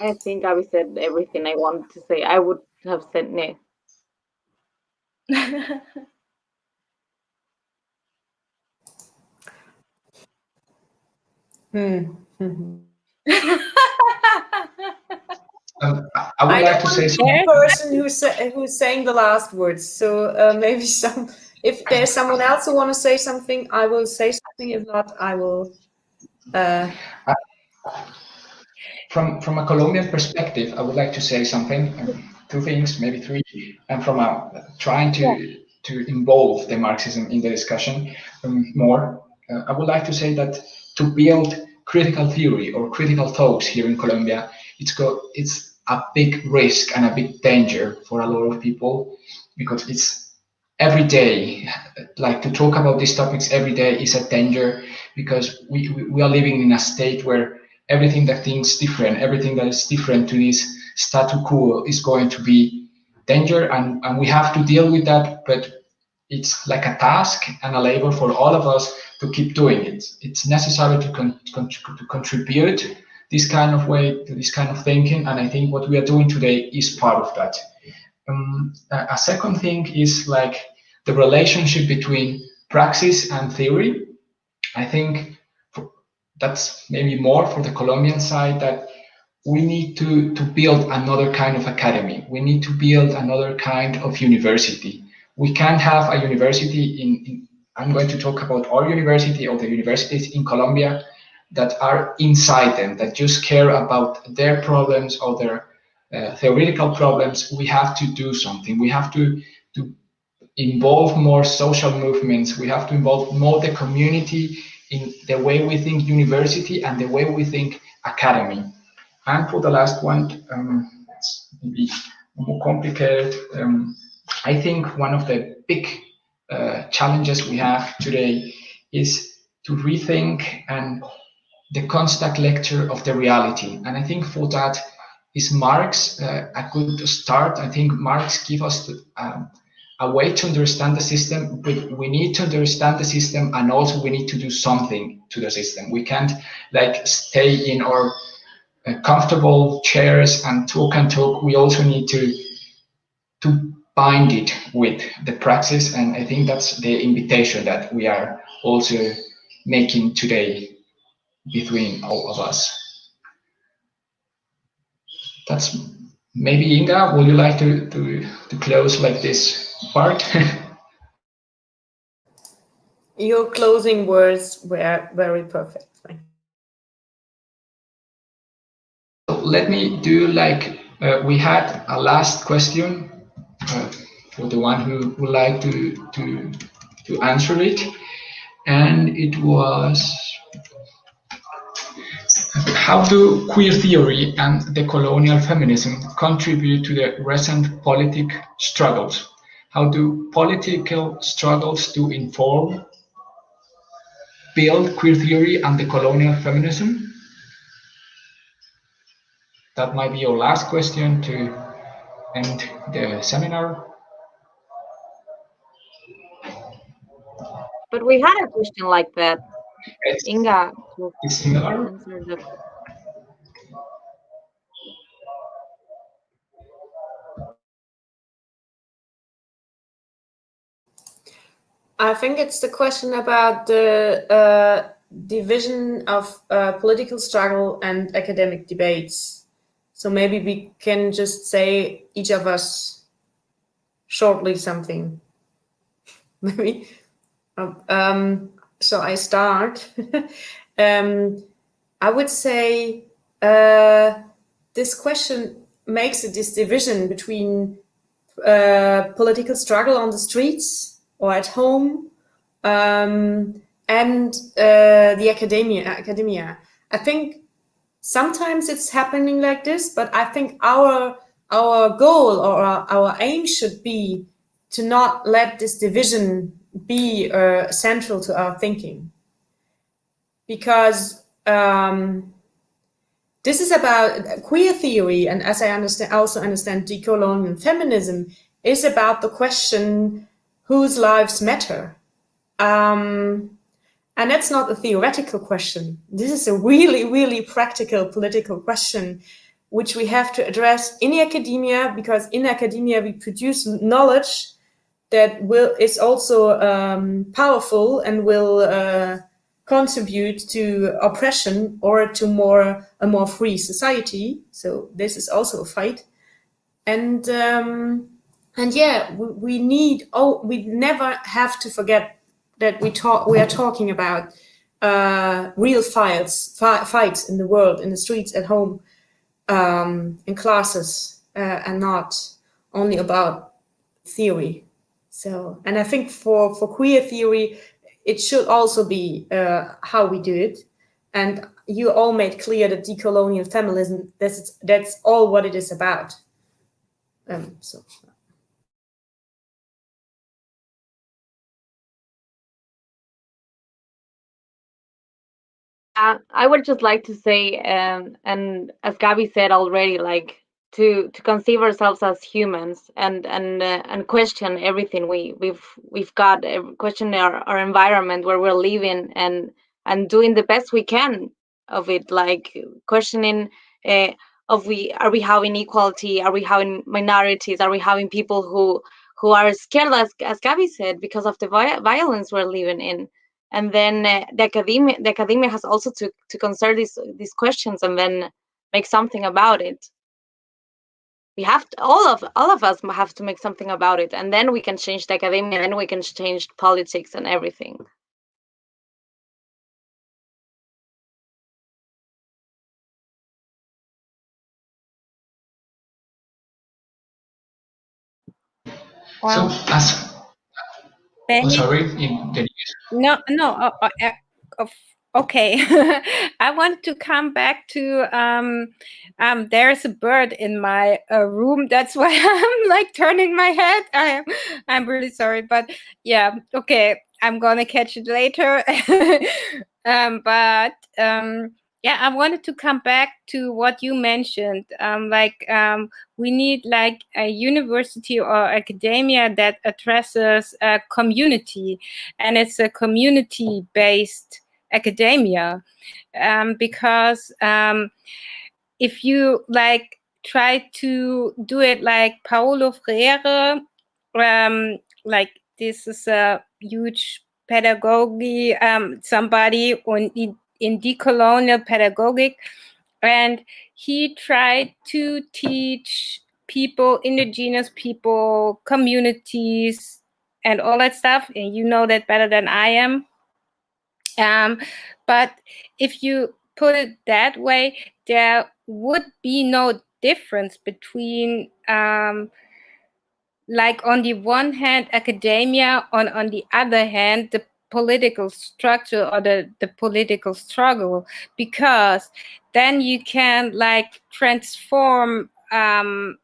I think Abby said everything I wanted to say. I would have said no. I would like to say something. The person who's saying the last words. So maybe if there's someone else who want to say something, I will say something. If not, I will. From a Colombian perspective, I would like to say something. Two things, maybe three. And from trying to involve the Marxism in the discussion more, I would like to say that to build critical theory or critical thoughts here in Colombia, it's a big risk and a big danger for a lot of people, because it's every day, like to talk about these topics every day is a danger, because we are living in a state where everything that thinks different, everything that is different to this status quo is going to be danger, and we have to deal with that. But it's like a task and a labor for all of us to keep doing it. It's necessary to contribute this kind of way, to this kind of thinking, and I think what we are doing today is part of that. A second thing is like the relationship between praxis and theory. I think that's maybe more for the Colombian side, that we need to build another kind of academy. We need to build another kind of university. We can't have a university I'm going to talk about our university or the universities in Colombia that are inside them, that just care about their problems or their theoretical problems. We have to do something. We have to involve more social movements. We have to involve more the community in the way we think university and the way we think academy. And for the last one, it's maybe more complicated. I think one of the big challenges we have today is to rethink and the constant lecture of the reality. And I think for that is Marx a good start. I think Marx gives us a way to understand the system, but we need to understand the system, and also we need to do something to the system. We can't like stay in our comfortable chairs and talk. We also need to bind it with the praxis, and I think that's the invitation that we are also making today between all of us. That's maybe Inga. Would you like to close like this part? Your closing words were very perfect. Let me do like we had a last question for the one who would like to answer it. And it was, how do queer theory and decolonial feminism contribute to the recent politic struggles? How do political struggles to inform, build queer theory and decolonial feminism? That might be your last question to end the seminar. But we had a question like that. Inga It's similar. answered the I think it's the question about the division of political struggle and academic debates. So maybe we can just say each of us shortly something. Maybe. So I start. I would say this question makes this division between political struggle on the streets or at home, and the academia. I think sometimes it's happening like this, but I think our goal or our aim should be to not let this division be central to our thinking, because this is about queer theory, and as I also understand decolonial feminism is about the question whose lives matter. And that's not a theoretical question. This is a really, really practical political question, which we have to address in academia, because in academia we produce knowledge that is also powerful and will contribute to oppression or to a more free society. So this is also a fight. And yeah, we never have to forget that we are talking about real fights in the world, in the streets, at home, in classes, and not only about theory. So, and I think for queer theory, it should also be how we do it. And you all made clear that decolonial feminism, that's all what it is about. So. I would just like to say, and as Gabi said already, like to conceive ourselves as humans and question everything we've got, question our environment where we're living, and doing the best we can of it, like questioning are we having equality, are we having minorities, are we having people who are scared, as Gabi said, because of the violence we're living in. And then the academia has also to consider these questions and then make something about it. We have to, all of us have to make something about it, and then we can change the academia, and then we can change politics and everything. So, sorry, No. Okay. I want to come back to there's a bird in my room. That's why I'm like turning my head. I'm really sorry, but yeah, okay. I'm gonna catch it later. Yeah, I wanted to come back to what you mentioned. We need like a university or academia that addresses a community, and it's a community-based academia, because if you like try to do it like Paulo Freire, like this is a huge pedagogy, somebody in decolonial pedagogic, and he tried to teach people, indigenous people, communities, and all that stuff, and you know that better than I am. But if you put it that way, there would be no difference between like on the one hand academia, on the other hand the political structure or the political struggle, because then you can like transform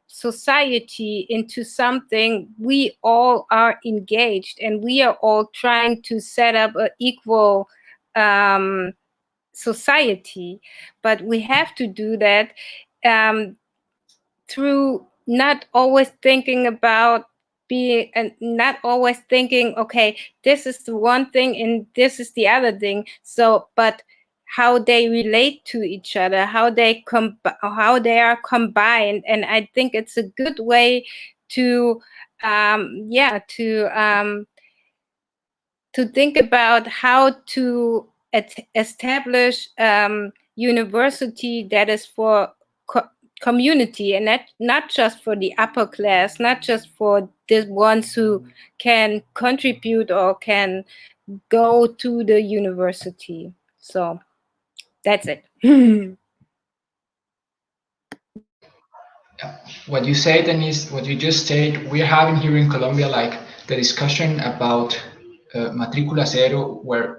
society into something we all are engaged, and we are all trying to set up an equal society. But we have to do that through not always thinking about being, and not always thinking, okay, this is the one thing and this is the other thing. So, but how they relate to each other, how they are combined. And I think it's a good way to think about how to establish university that is for community, and not just for the upper class, not just for the ones who can contribute or can go to the university. So that's it. What you say, Denise, what you just said, we're having here in Colombia like the discussion about matrícula cero, where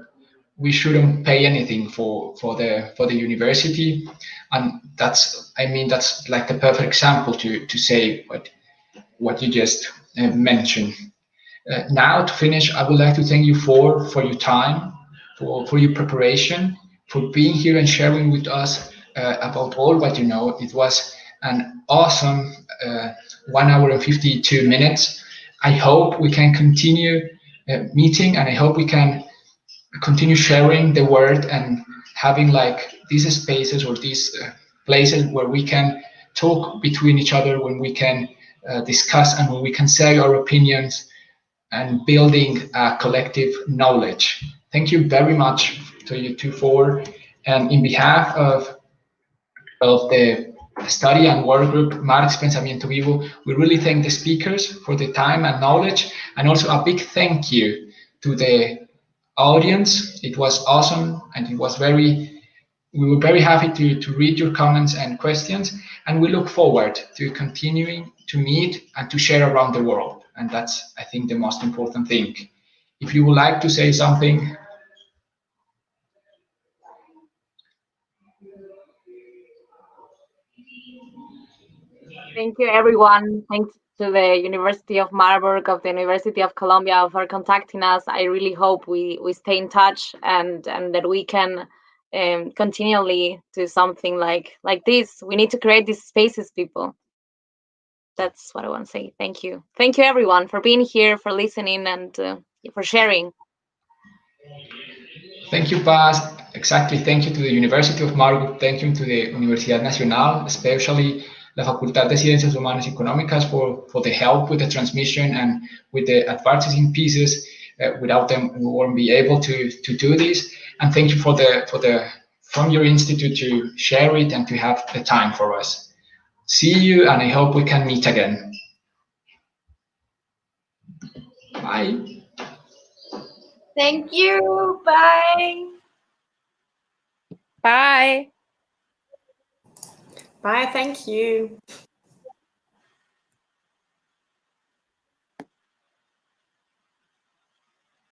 we shouldn't pay anything for the university, and that's like the perfect example to say what you just mentioned. Now to finish, I would like to thank you for your time, for your preparation, for being here and sharing with us about all what you know. It was an awesome 1 hour and 52 minutes. I hope we can continue meeting, and I hope we can continue sharing the word and having like these spaces or these places where we can talk between each other, when we can discuss and when we can say our opinions and building a collective knowledge. Thank you very much to you two for, and in behalf of the study and work group Marx Pensamiento Vivo, we really thank the speakers for the time and knowledge, and also a big thank you to the audience. It was awesome, and we were very happy to read your comments and questions, and we look forward to continuing to meet and to share around the world. And that's, I think, the most important thing. If you would like to say something. Thank you, everyone. Thanks to the University of Marburg, of the University of Columbia for contacting us. I really hope we stay in touch and that we can continually do something like this. We need to create these spaces, people. That's what I want to say. Thank you. Thank you, everyone, for being here, for listening, and for sharing. Thank you, Paz. Exactly. Thank you to the University of Marburg. Thank you to the Universidad Nacional, especially la Facultad de Ciencias Humanas y Económicas for the help with the transmission and with the advertising pieces. Without them, we won't be able to do this. And thank you from your institute to share it and to have the time for us. See you, and I hope we can meet again. Bye. Thank you. Bye. Bye. Bye, thank you.